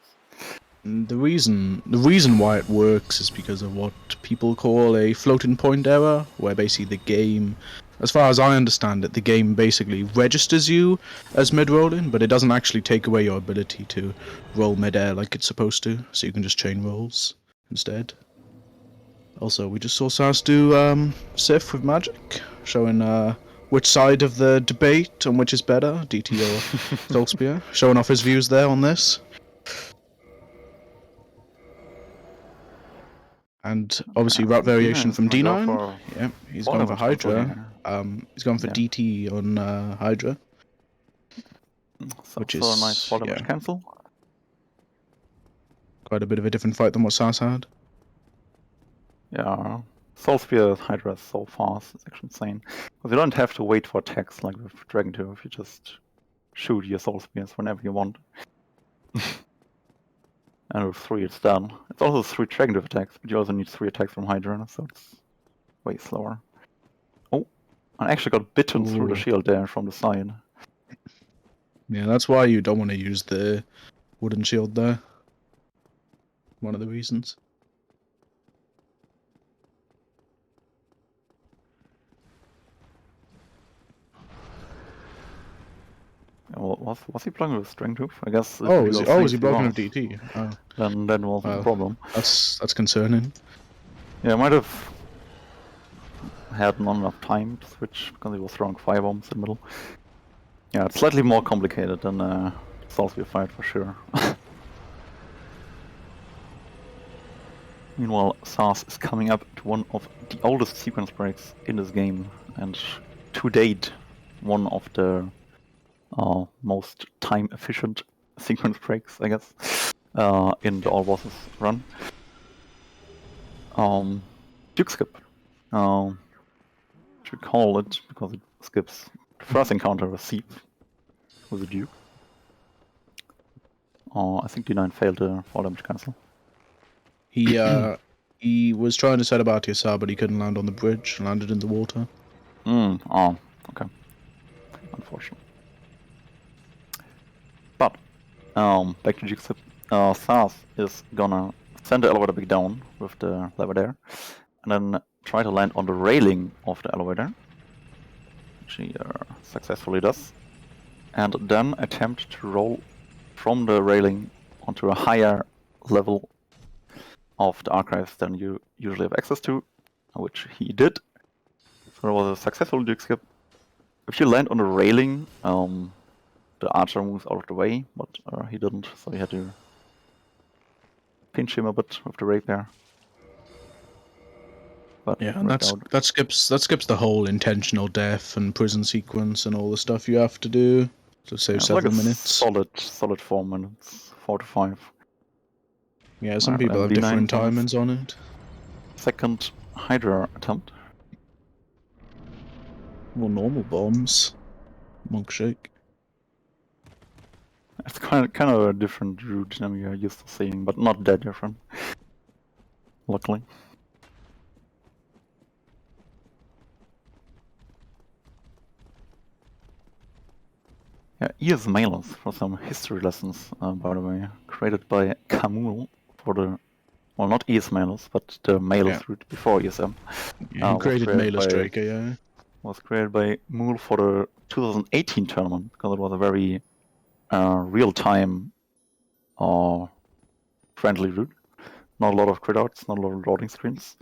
The reason why it works is because of what people call a floating point error, where basically the game, as far as I understand it, the game basically registers you as mid-rolling, but it doesn't actually take away your ability to roll mid-air like it's supposed to, so you can just chain rolls instead. Also, we just saw Sas do Sif with magic, showing which side of the debate on which is better, DT or Soul Spear, showing off his views there on this. And obviously route variation from dNine. Yeah, he's gone for Hydra. He's gone for DT on Hydra. So which is a nice fall damage cancel. Quite a bit of a different fight than what Sas had. Yeah. Soul Spear Hydra is so fast, it's actually insane. Because you don't have to wait for attacks like with Dragon 2, if you just shoot your Soul Spears whenever you want. And with 3 it's done. It's also 3 Dragon 2 attacks, but you also need 3 attacks from Hydra, so it's way slower. Oh, I actually got bitten through the shield there from the side. Yeah, that's why you don't want to use the wooden shield there. One of the reasons. Was he blocking with Strength Tooth? I guess. Was he blocking with DT? Oh. Then that wasn't a problem. That's concerning. Yeah, I might have had not enough time to switch because he was throwing firebombs in the middle. Yeah, it's slightly more complicated than Soul Spear fight for sure. Meanwhile, Sas is coming up to one of the oldest sequence breaks in this game, and to date, one of the most time-efficient sequence breaks, I guess, in the all bosses run. Duke skip. Should call it because it skips the first encounter with Seep with the Duke. I think dNine failed the fall damage cancel. He was trying to set about Yasar, but he couldn't land on the bridge, landed in the water. Oh, okay. Unfortunate. But, back to Jigsaw. Sas is gonna send the elevator back down with the lever there, and then try to land on the railing of the elevator, which he successfully does, and then attempt to roll from the railing onto a higher level of the archives than you usually have access to, which he did. So it was a successful Duke skip. If you land on the railing, the archer moves out of the way, but he didn't, so he had to pinch him a bit with the rapier. But yeah, and that skips the whole intentional death and prison sequence and all the stuff you have to do to save several minutes. Solid 4 minutes, 4 to 5. Yeah, some people have different timings on it. Second Hydra attempt. More normal bombs. Monk shake. It's kind of a different route than we are used to seeing, but not that different. Luckily. Yeah, ES mailers for some history lessons, by the way, created by Camul for the, well, not ES mailers, but the mailers route before ESM. Yeah, he created Mailers Draker, yeah. Was created by Mool for the 2018 tournament because it was a very real-time friendly route. Not a lot of crit outs, not a lot of loading screens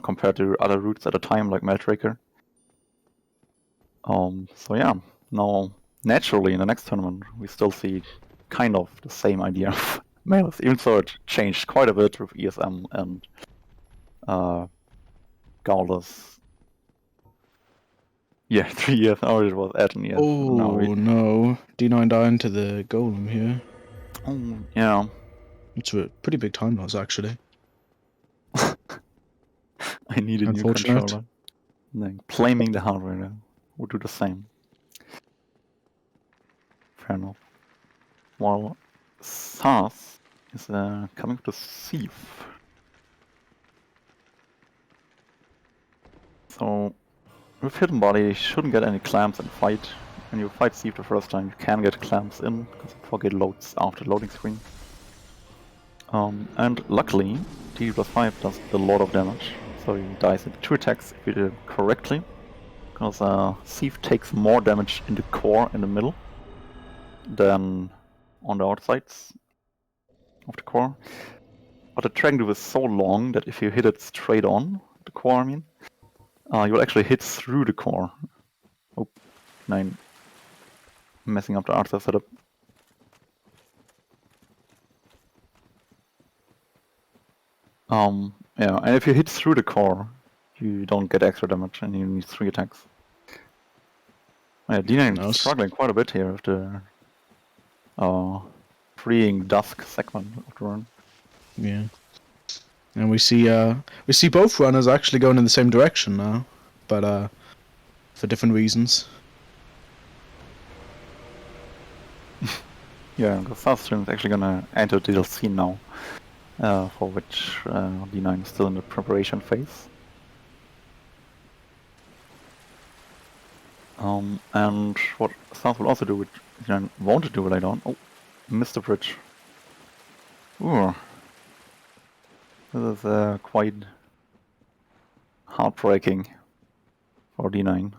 compared to other routes at the time like Mailtracker. So yeah, now naturally in the next tournament we still see kind of the same idea of mailers, even though it changed quite a bit with ESM and Gauldus. Yeah, 3 years. Oh, it was at years. Oh no, dNine dying to the golem here. Oh yeah. It's a pretty big time loss actually. I need a new controller. Then claiming the hardware now. We'll do the same. Fair enough. While Sas is coming to Thief. So with hidden body, you shouldn't get any clamps in fight. When you fight Steve the first time, you can get clamps in because the forgate loads after the loading screen. And luckily, TD plus 5 does a lot of damage, so he dies in 2 attacks if you do it correctly. Because Thief takes more damage in the core in the middle than on the outsides of the core. But the Dragon Tooth is so long that if you hit it straight on, the core I mean, you'll actually hit through the core. Oh, dNine messing up the archer setup. Yeah, and if you hit through the core, you don't get extra damage and you need 3 attacks. Yeah, dNine is struggling quite a bit here with the freeing Dusk segment of the run. Yeah. And we see both runners actually going in the same direction now, but for different reasons. Yeah, the Saastutin is actually gonna enter DLC now, for which dNine is still in the preparation phase. And what Saas will also do, which dNine won't do later on. Oh, missed the bridge. Ooh. This is quite heartbreaking for dNine.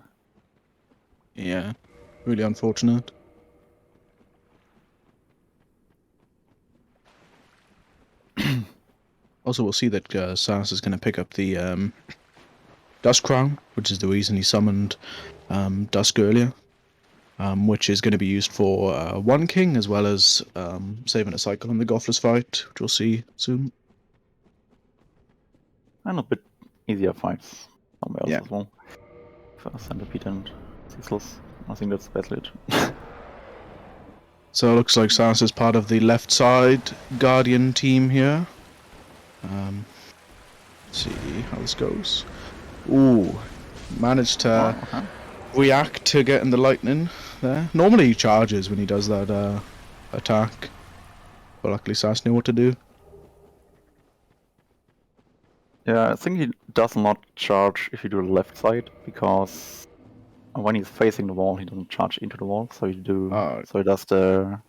Yeah, really unfortunate. Also, we'll see that Saas is going to pick up the Dusk Crown, which is the reason he summoned Dusk earlier, which is going to be used for One King as well as saving a cycle in the Gothless fight, which we'll see soon. And a bit easier fights somewhere else Yeah. as well. For Centipede and Ceaseless. I think that's basically it. So it looks like Saas is part of the left side Guardian team here. Let's see how this goes. Ooh, managed to react to getting the lightning there. Normally he charges when he does that attack, but luckily Saas knew what to do. Yeah, I think he does not charge if you do the left side, because when he's facing the wall, he doesn't charge into the wall, so he does the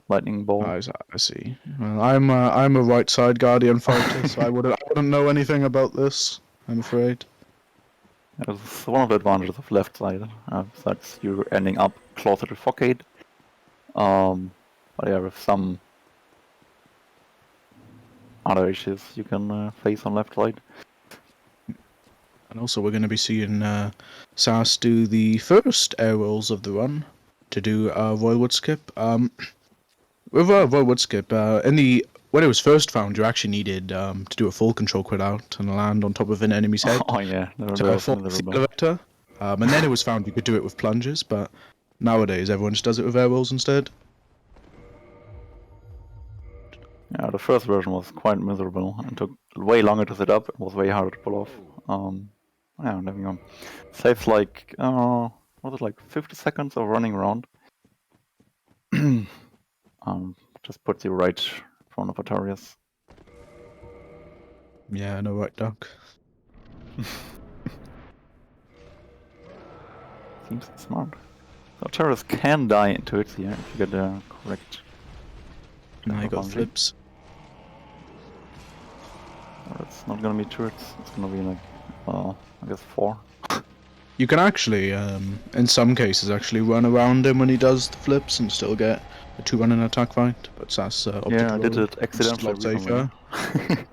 lightning bolt. I see. Well, I'm a right side Guardian fighter, so I wouldn't know anything about this, I'm afraid. It's one of the advantages of left side, besides you ending up closer to Forgate. But yeah, with some other issues you can face on left side. And also we're going to be seeing Saas do the first air rolls of the run to do Royal Wood Skip. With Royal Wood Skip, when it was first found, you actually needed to do a full control crit out and land on top of an enemy's head. Oh yeah, to fall off the elevator. And then it was found you could do it with plunges, but nowadays everyone just does it with air rolls instead. Yeah, the first version was quite miserable and took way longer to set up. It was way harder to pull off. Yeah, there we go. Saves like, was it like 50 seconds of running around? Just puts you right in front of Atarius. Yeah, no right, Doc. Seems smart. So Atarius can die into it here if you get the correct. Now you got flips. It's not gonna be turrets, it's gonna be like, I guess 4. You can actually, in some cases, actually run around him when he does the flips and still get a 2-run in attack fight. But Saas yeah, I did it accidentally recently,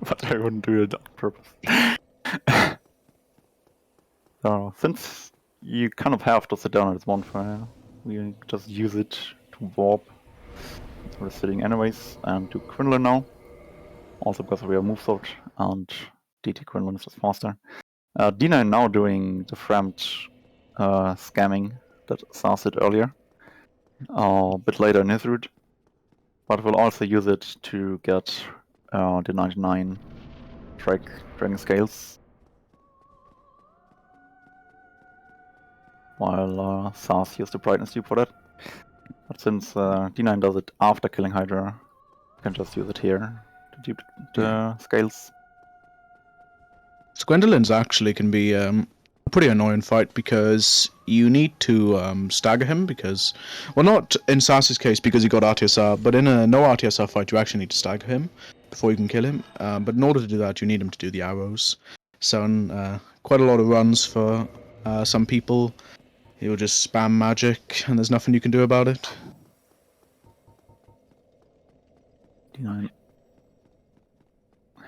but I wouldn't do it on purpose. So, since you kind of have to sit down at this bonfire, we just use it to warp. We're sitting anyways, and do Quinlan now. Also because we have moveset and DT Quinlan is just faster. dNine now doing the framed scamming that Saas did earlier, a bit later in his route, but we'll also use it to get the 99 Dragon Scales, while Saas used the Brightness Tube for that. But since dNine does it after killing Hydra, you can just use it here to dupe the scales. So Gwendolyn's actually can be a pretty annoying fight because you need to stagger him because, well, not in Sass's case because he got RTSR, but in a no RTSR fight you actually need to stagger him before you can kill him. But in order to do that, you need him to do the arrows. So quite a lot of runs for some people. He'll just spam magic, and there's nothing you can do about it. dNine.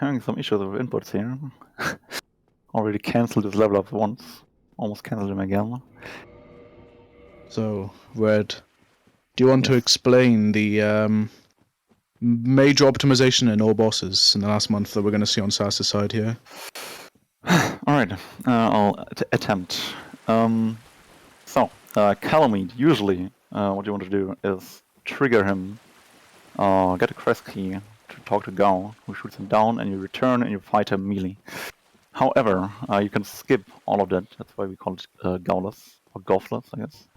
Having some issues with inputs here. Already cancelled his level up once. Almost cancelled him again. So, Red, do you want to Yes. explain the major optimization in all bosses in the last month that we're going to see on Sass's side here? Alright, I'll attempt. Calamite, usually what you want to do is trigger him, get a crest key to talk to Gao, who shoots him down, and you return and you fight him melee. However, you can skip all of that, that's why we call it Gauless, or Golfless, I guess.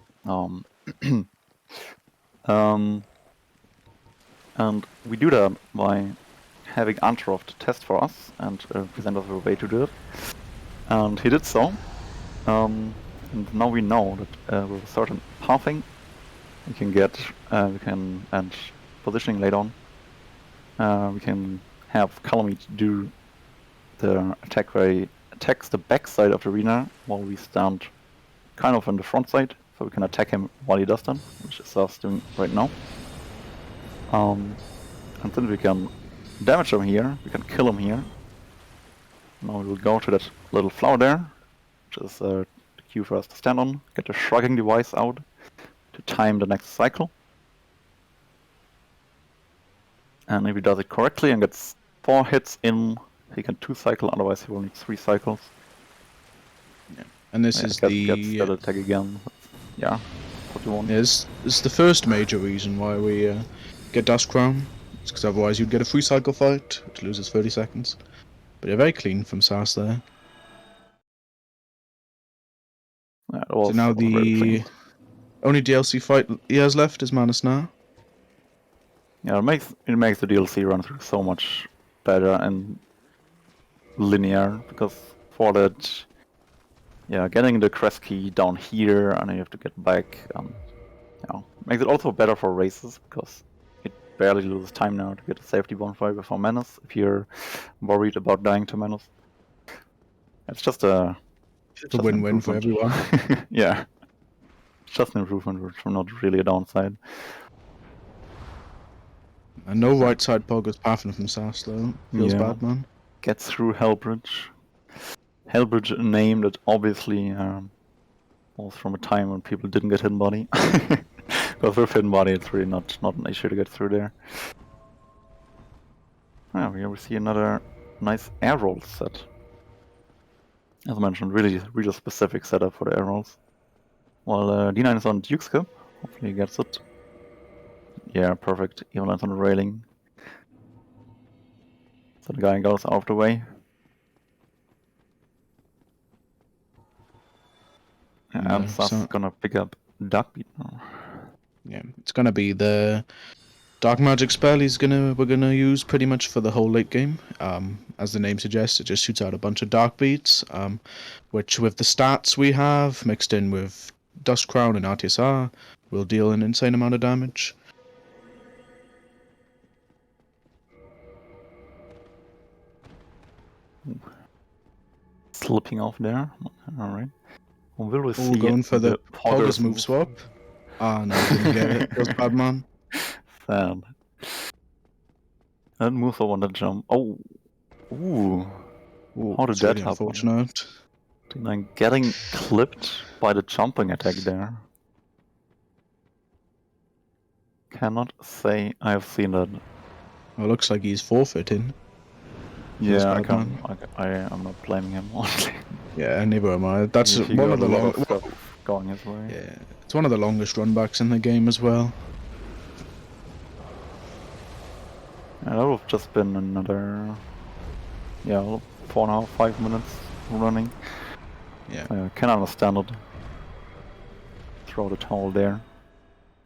And we do that by having Antrov to test for us and present us with a way to do it. And he did so. And now we know that with a certain pathing, we can get, and positioning later on, we can have Calamite do the attack where he attacks the back side of the arena while we stand kind of on the front side, so we can attack him while he does that, which is us doing right now. And then we can damage him here, we can kill him here. Now we will go to that little flower there, which is the cue for us to stand on, get the shrugging device out to time the next cycle. And if he does it correctly and gets 4 hits in, he can 2 cycle, otherwise he will need 3 cycles. Yeah. And this is gets that attack again. Yeah, what you want. Yeah, this is the first major reason why we get Dust Crown. It's because otherwise you'd get a 3 cycle fight, which loses 30 seconds. But you're very clean from Sass there. Yeah, So now the only DLC fight he has left is Mana Snare. Yeah, it makes the DLC run through so much better and linear, because for that, yeah, getting the crest key down here and then you have to get back, makes it also better for races, because it barely loses time now to get a safety bonfire before Menace if you're worried about dying to Menace. It's just a win-win for everyone. Yeah, it's just an improvement, which is not really a downside. And no right side pog is pathing from Sass though. Feels bad, man. Gets through Hellbridge. Hellbridge, a name that obviously was from a time when people didn't get hidden body. Because with hidden body, it's really not an issue to get through there. Yeah, here we see another nice air roll set. As mentioned, really specific setup for the air rolls. While dNine is on Duke's Cup, hopefully he gets it. Yeah, perfect. Even lands on the railing. So the guy goes out of the way. And Sass gonna pick up Darkbeat now. Yeah, it's gonna be the Dark Magic spell we're gonna use pretty much for the whole late game. As the name suggests, it just shoots out a bunch of dark beats, which with the stats we have mixed in with Dust Crown and RTSR will deal an insane amount of damage. Slipping off there. Alright. Will we see going for the Poggers move swap? Ah, no, didn't get it. Feels bad, man. Sad. That move over on the jump. Oh. Ooh. How did that happen? Unfortunate. dNine getting clipped by the jumping attack there. Cannot say I've seen that. Well, looks like he's forfeiting. Yeah, I'm not blaming him, honestly. Yeah, neither am I. That's one of the longest stuff going his way. Yeah, it's one of the longest runbacks in the game as well. Yeah, that would have just been another 4.5, 5 minutes running. Yeah. Can understand it. Throw the towel there.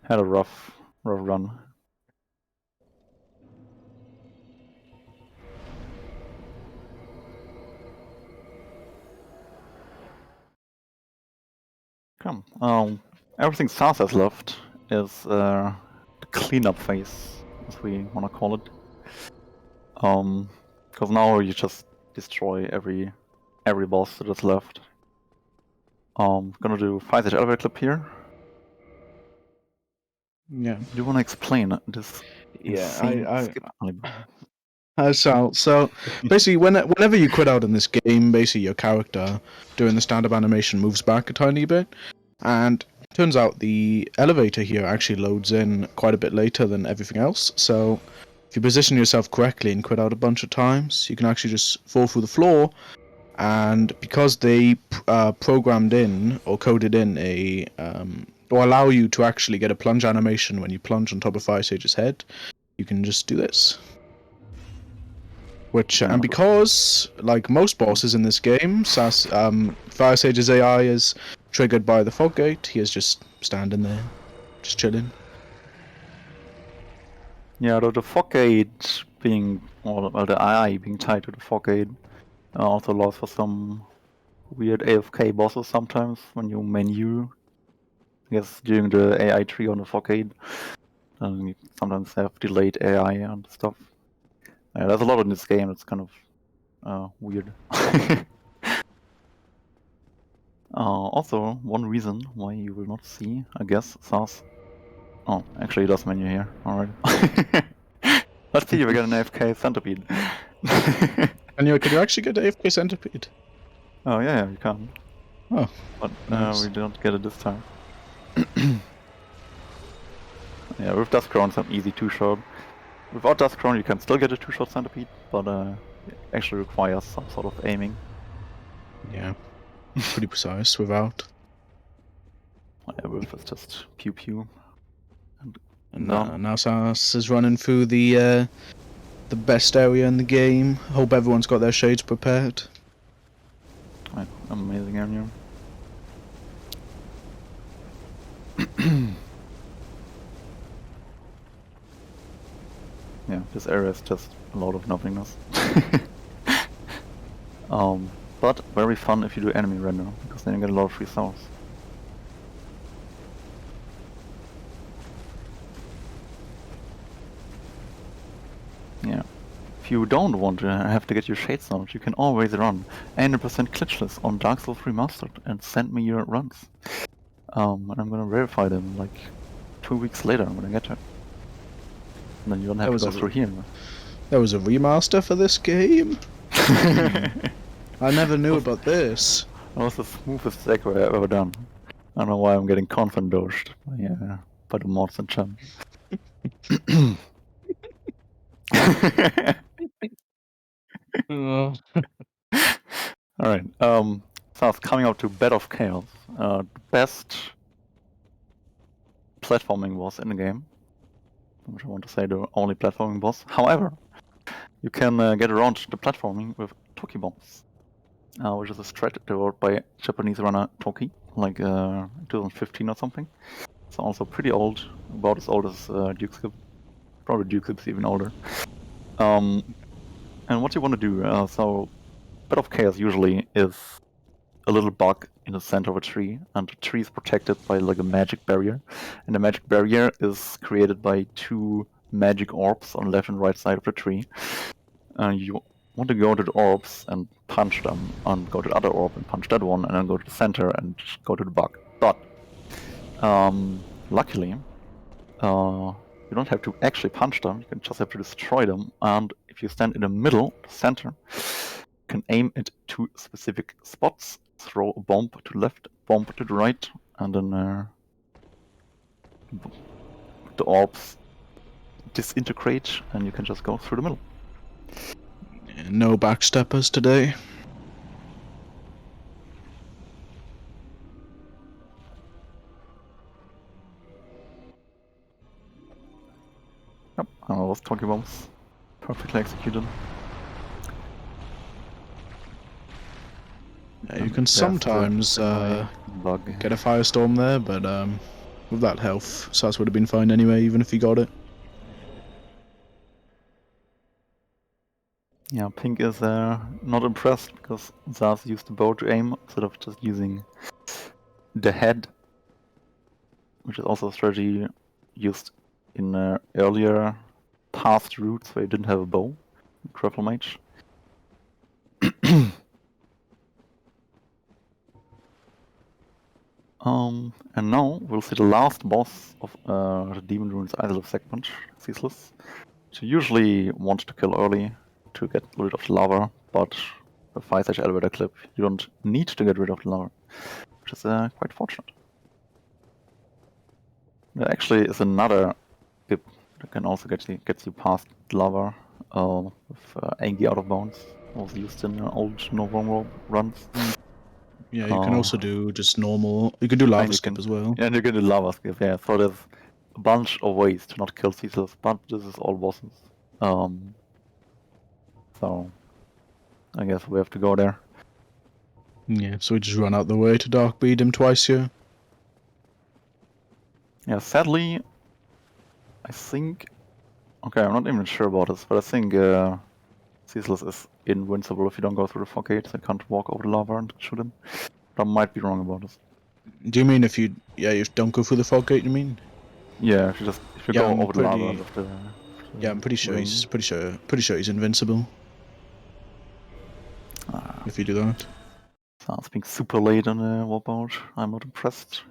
Had a rough run. Come. Everything Sars has left is the cleanup phase, as we want to call it. Because now you just destroy every boss that is left. Gonna do 5-stage elevator clip here. Yeah. Do you want to explain this insane skip? I shall. So basically, whenever you quit out in this game, basically your character doing the stand-up animation moves back a tiny bit, and turns out the elevator here actually loads in quite a bit later than everything else. So if you position yourself correctly and quit out a bunch of times, you can actually just fall through the floor. And because they programmed in or coded in a or allow you to actually get a plunge animation when you plunge on top of Fire Sage's head, you can just do this. Which and because like most bosses in this game, Fire Sage's AI is triggered by the fog gate. He is just standing there, just chilling. Yeah, the fog gate being, or the AI being tied to the fog gate also allows for some weird AFK bosses sometimes when you menu. I guess during the AI tree on the fog gate, you sometimes have delayed AI and stuff. Yeah, there's a lot in this game. It's kind of weird. Also, one reason why you will not see, I guess, Sars. Oh, actually, it does menu here. Alright. Let's see if we get an AFK centipede. And can you actually get AFK centipede? Oh yeah, you can. Oh, but nice. we don't get it this time. Yeah, with Dust Crown, it's an easy 2-shot. Without Dust Crown, you can still get a 2-shot centipede, but it actually requires some sort of aiming. Yeah, pretty precise without. Yeah, with it's just pew pew. And now Sars is running through the best area in the game. Hope everyone's got their shades prepared. Right, amazing area. Yeah, this area is just a lot of nothingness. But very fun if you do enemy render, because then you get a lot of free souls. Yeah. If you don't want to have to get your shades out, you can always run 100% glitchless on Dark Souls Remastered and send me your runs. And I'm gonna verify them like 2 weeks later when I get to it. And then you don't have to go through here. There was a remaster for this game? I never knew about this. That was the smoothest segue I've ever done. I don't know why I'm getting confident dosed by the mods and chat. Alright, so it's coming up to Bed of Chaos. The best platforming boss in the game. Which I want to say the only platforming boss. However, you can get around the platforming with Toki bombs. Which is a strat developed by Japanese runner Toki, like 2015 or something. It's also pretty old, about as old as Duke Skip. Probably Duke Skip's even older. And what you want to do, so Bed of Chaos usually is a little bug in the center of a tree, and the tree is protected by like a magic barrier. And the magic barrier is created by 2 magic orbs on the left and right side of the tree. And you want to go to the orbs and punch them, and go to the other orb and punch that one, and then go to the center and go to the bug. But luckily, you don't have to actually punch them, you just have to destroy them, and if you stand in the middle, the center, you can aim it to specific spots, throw a bomb to the left, bomb to the right, and then the orbs disintegrate, and you can just go through the middle. No backsteppers today. Yep, those Toki bombs. Perfectly executed. Yeah, you can sometimes get a firestorm there, but with that health, Sars would have been fine anyway, even if he got it. Yeah, Pink is not impressed because Sars used the bow to aim instead of just using the head, which is also a strategy used in earlier past routes where you didn't have a bow. Grapple Mage. And now we'll see the last boss of the Demon Runes Isle segment, Ceaseless. So you usually want to kill early to get rid of the lava, but with 5 elevator clip, you don't need to get rid of the lava, which is quite fortunate. There actually is another pip that can also get you past the lava with Angie Out of Bounds. Was used in old November runs. Yeah, you can also do just normal. You can do lava skip as well. Yeah, and you can do lava skip. Yeah, so there's a bunch of ways to not kill Ceaseless, but this is all bosses. So I guess we have to go there. Yeah, so we just run out the way to Dark Bead him twice here. Yeah, sadly, I think. Okay, I'm not even sure about this, but I think Ceaseless is invincible if you don't go through the fog gate. So you can't walk over the lava and shoot him. But I might be wrong about this. Do you mean if you don't go through the fog gate? You mean? Yeah, if you go over the lava with the. Yeah, I'm pretty sure he's invincible. If you do that. Sounds being super late on the warp out. I'm not impressed.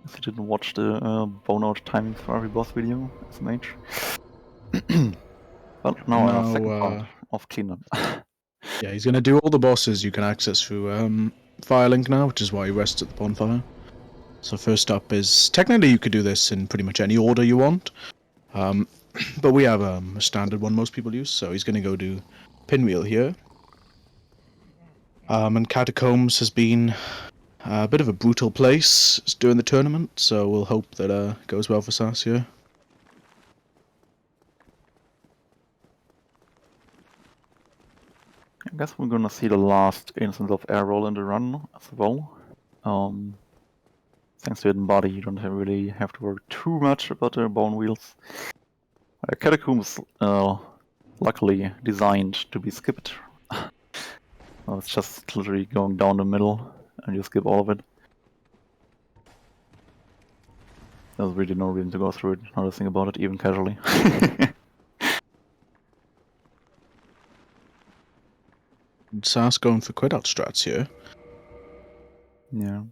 If you didn't watch the bone out timings for every boss video, SMH. Well, now our second part of cleanup. Yeah, he's gonna do all the bosses you can access through Firelink now, which is why he rests at the bonfire. So first up is, technically you could do this in pretty much any order you want, but we have a standard one most people use, so he's gonna go do Pinwheel here. And Catacombs has been a bit of a brutal place during the tournament, so we'll hope that it goes well for Sass here. I guess we're gonna see the last instance of air roll in the run as well. Thanks to hidden body, you don't really have to worry too much about the bone wheels. Catacombs luckily designed to be skipped. It's just literally going down the middle and you skip all of it. There's really no reason to go through it, not to think about it, even casually. Sass going for quit out strats here. Yeah.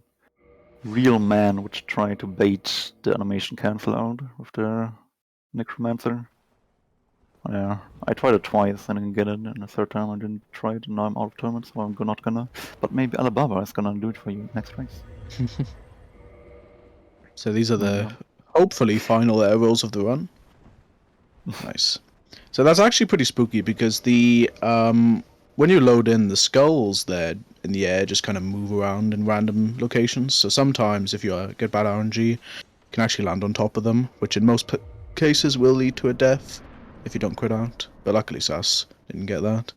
Real man would try to bait the animation cancel out with the Necromancer. Yeah, I tried it twice and I didn't get it, and the third time I didn't try it, and now I'm out of tournament, so I'm not gonna. But maybe Alibaba is gonna do it for you next race. So these are the hopefully final air rolls of the run. Nice. So that's actually pretty spooky because the when you load in, the skulls there in the air just kind of move around in random locations. So sometimes if you get bad RNG, you can actually land on top of them, which in most cases will lead to a death if you don't quit out. But luckily Sass didn't get that.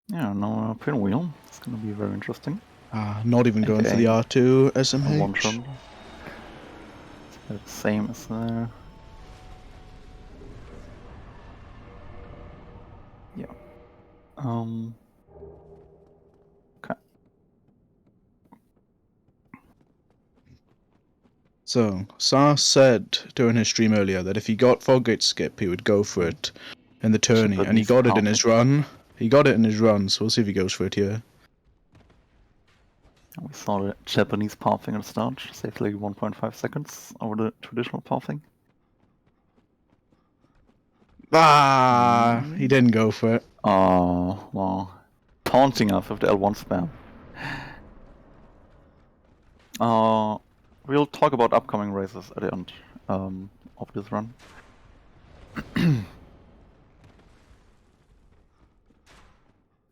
Yeah, no pinwheel. It's gonna be very interesting. Not even going for the R2 SMH. One shot. It's the same as yeah. Okay. So, Sass said during his stream earlier that if he got Foggate Skip, he would go for it in the tourney, and he got it in his run. He got it in his run, so we'll see if he goes for it here. We saw the Japanese pathing at the start, saved like 1.5 seconds over the traditional pathing. He didn't go for it. Oh, wow. Taunting us with the L1 spam. We'll talk about upcoming races at the end of this run.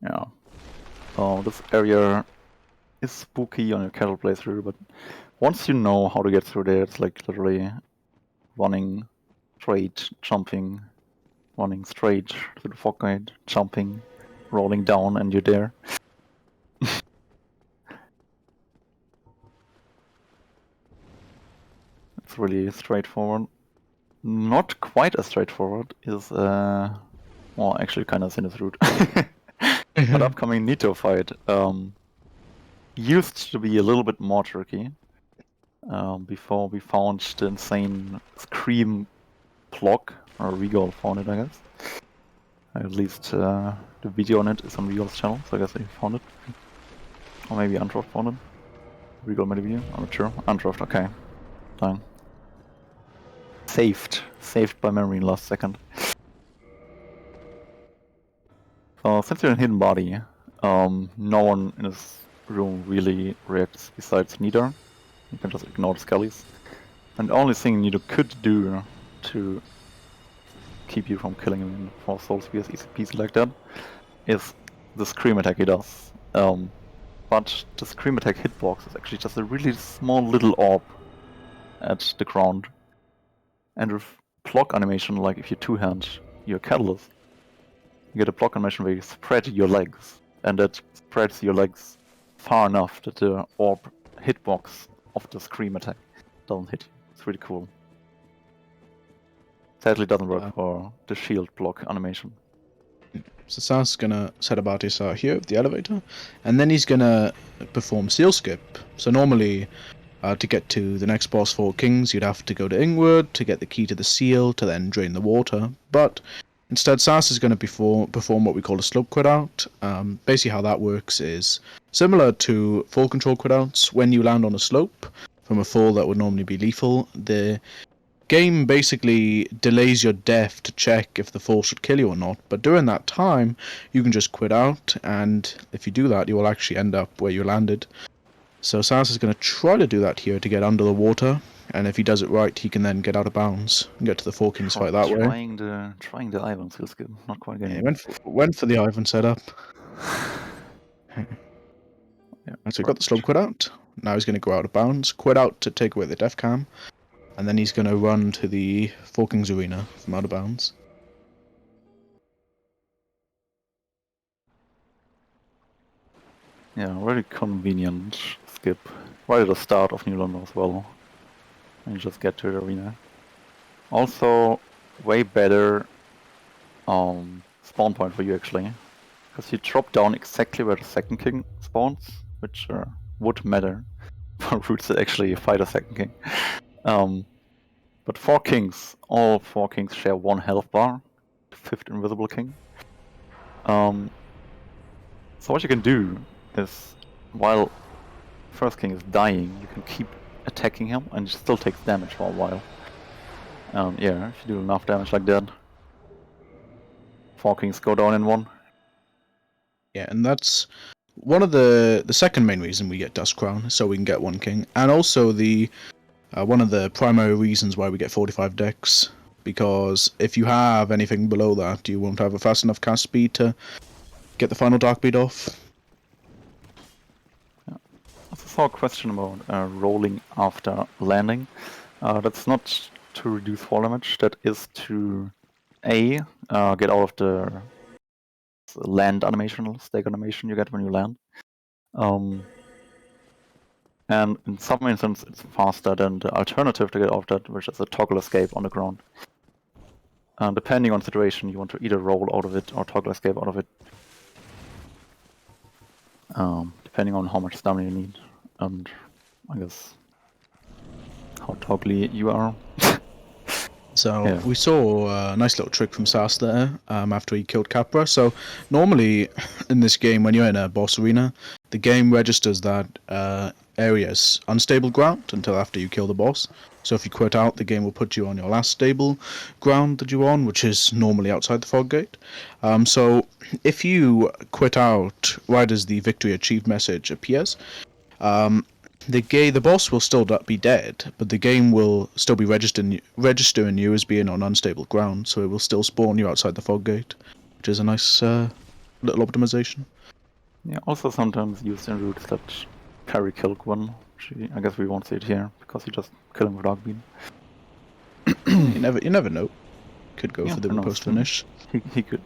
Yeah. This area is spooky on your cattle playthrough, but once you know how to get through there, it's like literally running straight, jumping, running straight through the fog gate, jumping, rolling down, and you're there. It's really straightforward. Not quite as straightforward is, well, actually kind of Sinus route. But upcoming Nito fight. used to be a little bit more tricky before we found the insane Scream block, or Regal found it, I guess. At least the video on it is on Regal's channel, so I guess he found it. Or maybe Android found it. Regal made a video, I'm not sure. Android, okay. Dang. Saved by memory in last second. So since you're in hidden body, no one in this room really reacts besides Nida. You can just ignore the skellies. And the only thing Nida could do to keep you from killing him in 4 soul spears easy peasy like that is the scream attack he does. But the scream attack hitbox is actually just a really small little orb at the ground. And with block animation, like if you two-hand your catalyst, you get a block animation where you spread your legs, and that spreads your legs far enough that the orb hitbox of the scream attack doesn't hit you. It's really cool. Sadly, it doesn't work for the shield block animation. So Sas is gonna set about his here with the elevator, and then he's gonna perform seal skip. So normally, to get to the next boss for Kings, you'd have to go to Ingward to get the key to the seal to then drain the water. But instead, Sas is going to perform what we call a slope quit out. Basically, how that works is similar to fall control quit outs. When you land on a slope from a fall that would normally be lethal, the game basically delays your death to check if the fall should kill you or not. But during that time, you can just quit out, and if you do that, you will actually end up where you landed. So Sas is going to try to do that here to get under the water, and if he does it right, he can then get out of bounds and get to the Four Kings fight that way. Trying the Ivan skill skip, not quite getting it. Went for the Ivan setup. Yeah, so he got the slope quit out. Now he's going to go out of bounds, quit out to take away the death cam, and then he's going to run to the Four Kings arena from out of bounds. Yeah, very convenient skip. Right at the start of New London as well. And you just get to the arena. Also, way better spawn point for you actually. Because you drop down exactly where the second king spawns, which would matter for routes that actually fight a second king. But 4 kings, all 4 kings share 1 health bar, the 5th invisible king. So what you can do is, while first king is dying, you can keep attacking him and he still takes damage for a while. Yeah, if you do enough damage like that, 4 kings go down in 1. Yeah, and that's one of the second main reason we get Dust Crown, so we can get 1 king, and also the one of the primary reasons why we get 45 decks, because if you have anything below that, you won't have a fast enough cast speed to get the final Dark Beat off. Yeah. I also saw a question about rolling after landing. That's not to reduce fall damage, that is to get out of the land animation, stake animation you get when you land. And in some instances it's faster than the alternative to get out of that, which is a toggle escape on the ground. Depending on situation, you want to either roll out of it or toggle escape out of it. Depending on how much stamina you need, and I guess how toggly you are. So yeah. We saw a nice little trick from Sas there after he killed Capra. So normally in this game, when you're in a boss arena, the game registers that area as unstable ground until after you kill the boss. So if you quit out, the game will put you on your last stable ground that you're on, which is normally outside the fog gate. So if you quit out right as the victory achieved message appears, the boss will still be dead, but the game will still be registering you as being on unstable ground, so it will still spawn you outside the fog gate, which is a nice little optimization. Yeah, also sometimes used in routes that parry kill Gwyn. I guess we won't see it here because you just kill him with Dark Beam. you never know. Could go for the post finish. He could.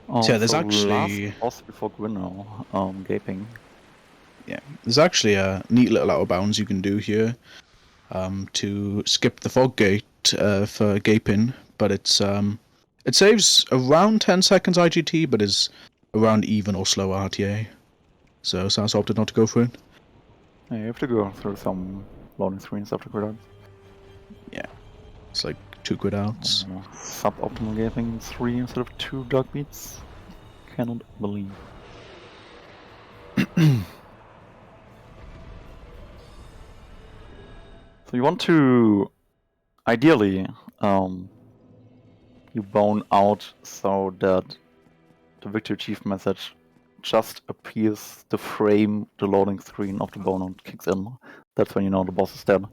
So yeah, there's actually last boss before Gwyn now, Gaping. Yeah, there's actually a neat little out of bounds you can do here to skip the fog gate for Gaping, but it's it saves around 10 seconds IGT, but is around even or slow RTA. so Sass opted not to go for it. Yeah, you have to go through some loading screens after grid It's like 2 grid outs. Suboptimal gaming 3 instead of 2 dog beats. Cannot believe. So you want to, ideally, you bone out so that the victory chief message just appears to frame the loading screen of the bone and kicks in. That's when you know the boss is dead.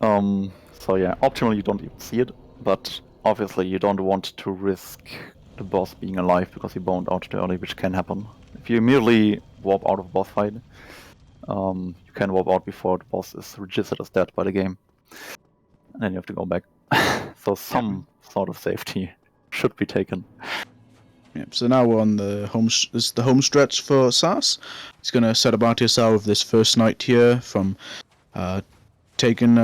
So yeah, optimally you don't even see it, but obviously you don't want to risk the boss being alive because you boned out too early, which can happen. If you immediately warp out of a boss fight, you can warp out before the boss is registered as dead by the game. And then you have to go back. So some sort of safety should be taken. Yep, so now we're on the this is the home stretch for Sass. He's going to set about himself this first knight here from taking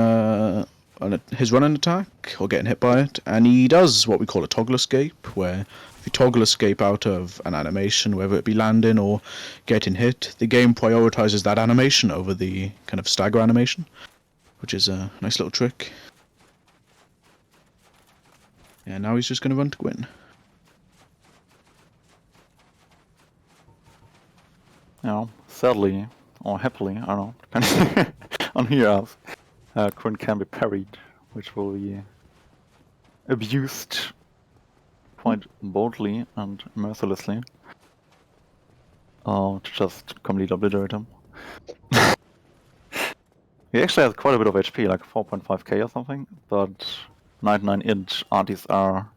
his running attack or getting hit by it, and he does what we call a toggle escape, where if you toggle escape out of an animation, whether it be landing or getting hit, the game prioritizes that animation over the kind of stagger animation, which is a nice little trick. Yeah, now he's just going to run to win. Sadly, or happily, I don't know, depending on who you ask, Quinn can be parried, which will be abused quite boldly and mercilessly to just completely obliterate him. He actually has quite a bit of HP, like 4.5k or something, but 99-inch RTSR,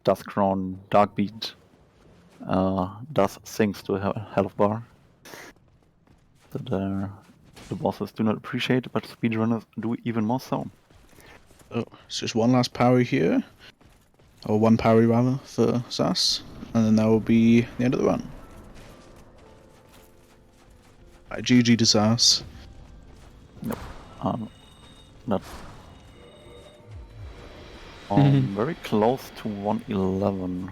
Duskcrown, Darkbeat does things to a health bar that the bosses do not appreciate, but speedrunners do even more so. Oh, it's just one last parry here, or one parry rather, for Sass, and then that will be the end of the run. Right, GG to Sass. Nope. Not. Very close to 111.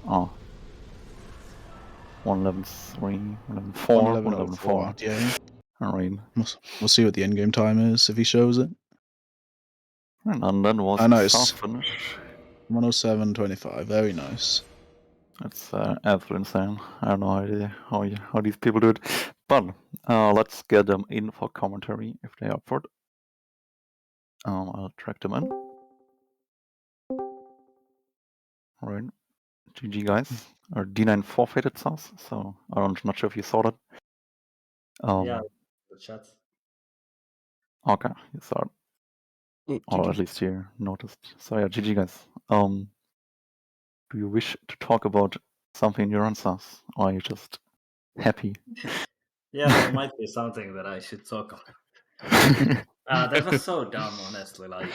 Oh. 111.3, 111.4, 111.4. Yeah. Alright. We'll see what the endgame time is if he shows it. And that was nice. Sass finish. 107.25. Very nice. That's absolutely insane. I have no idea how these people do it. But let's get them in for commentary if they are up for it. I'll track them in. Alright. GG guys. Or dNine forfeited Sass, so I'm not sure if you saw that. Yeah, the chat. Okay, you saw it. Or at least you noticed. So yeah, GG guys. Do you wish to talk about something in your own Sass? Or are you just happy? Yeah, there might be something that I should talk about. That was so dumb, honestly. Like,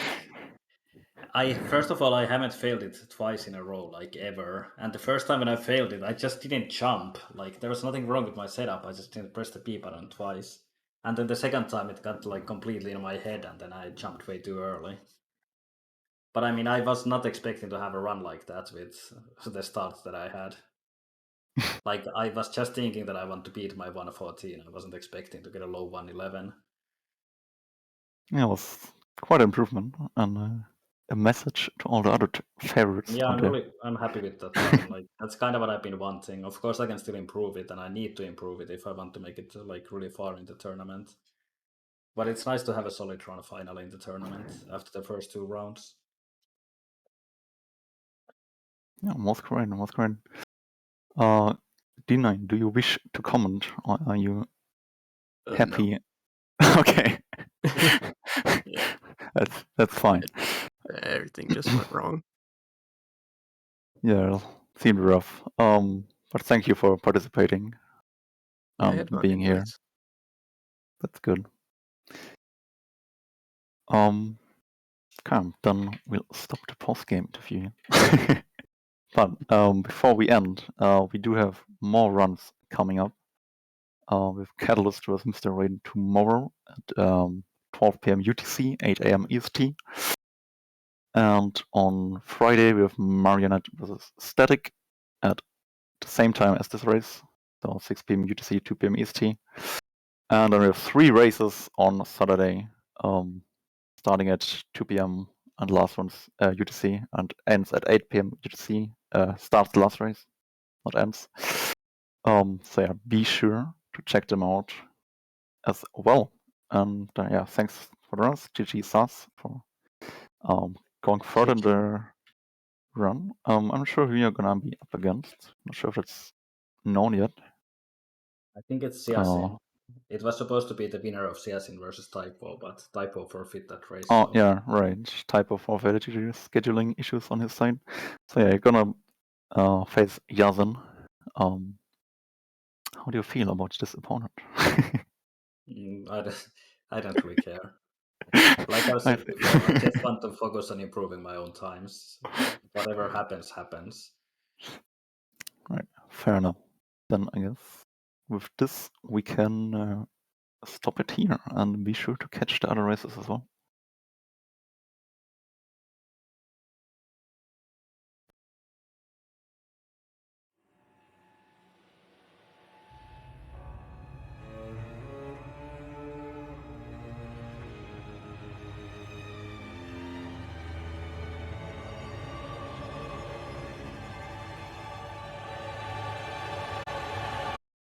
first of all, I haven't failed it twice in a row, like ever. And the first time when I failed it, I just didn't jump. Like, there was nothing wrong with my setup. I just didn't press the B button twice. And then the second time, it got like completely in my head, and then I jumped way too early. But I mean, I was not expecting to have a run like that with the starts that I had. Like, I was just thinking that I want to beat my 114. I wasn't expecting to get a low 111. Yeah, it was quite an improvement and a message to all the other favorites Yeah, out there. I'm happy with that run. Like, that's kind of what I've been wanting. Of course, I can still improve it, and I need to improve it if I want to make it like really far in the tournament. But it's nice to have a solid run finally in the tournament after the first 2 rounds. Yeah, most correct. dNine, do you wish to comment, or are you happy? No. Okay. Yeah. That's fine. Everything just went wrong. Yeah, it seemed rough. But thank you for participating. Yeah, I had fun Being here. anyways. That's good. Okay, then we'll stop the post-game interview. But before we end, we do have more runs coming up. With Catalyst vs Mr. Raiden tomorrow at 12 p.m. UTC, 8 a.m. EST. And on Friday we have Marionette vs Static at same time as this race, so 6 p.m. UTC, 2 p.m. EST. And then we have 3 races on Saturday, starting at 2 p.m. and last one's UTC, and ends at 8 p.m. UTC. Starts the last race, not ends. So yeah, be sure to check them out as well. And yeah, thanks for the runs. GG Saas for going further in the run. I'm not sure who you're gonna be up against. Not sure if it's known yet. I think it's Siasin. It was supposed to be the winner of Siasin versus Typo, but Typo forfeit that race. Oh, so. yeah, right. Typo forfeited due to scheduling issues on his side. So yeah, you're gonna face Yazin. How do you feel about this opponent? I don't really care. Like I said before, I just want to focus on improving my own times. Whatever happens, happens. Right, fair enough. Then I guess with this we can stop it here and be sure to catch the other races as well.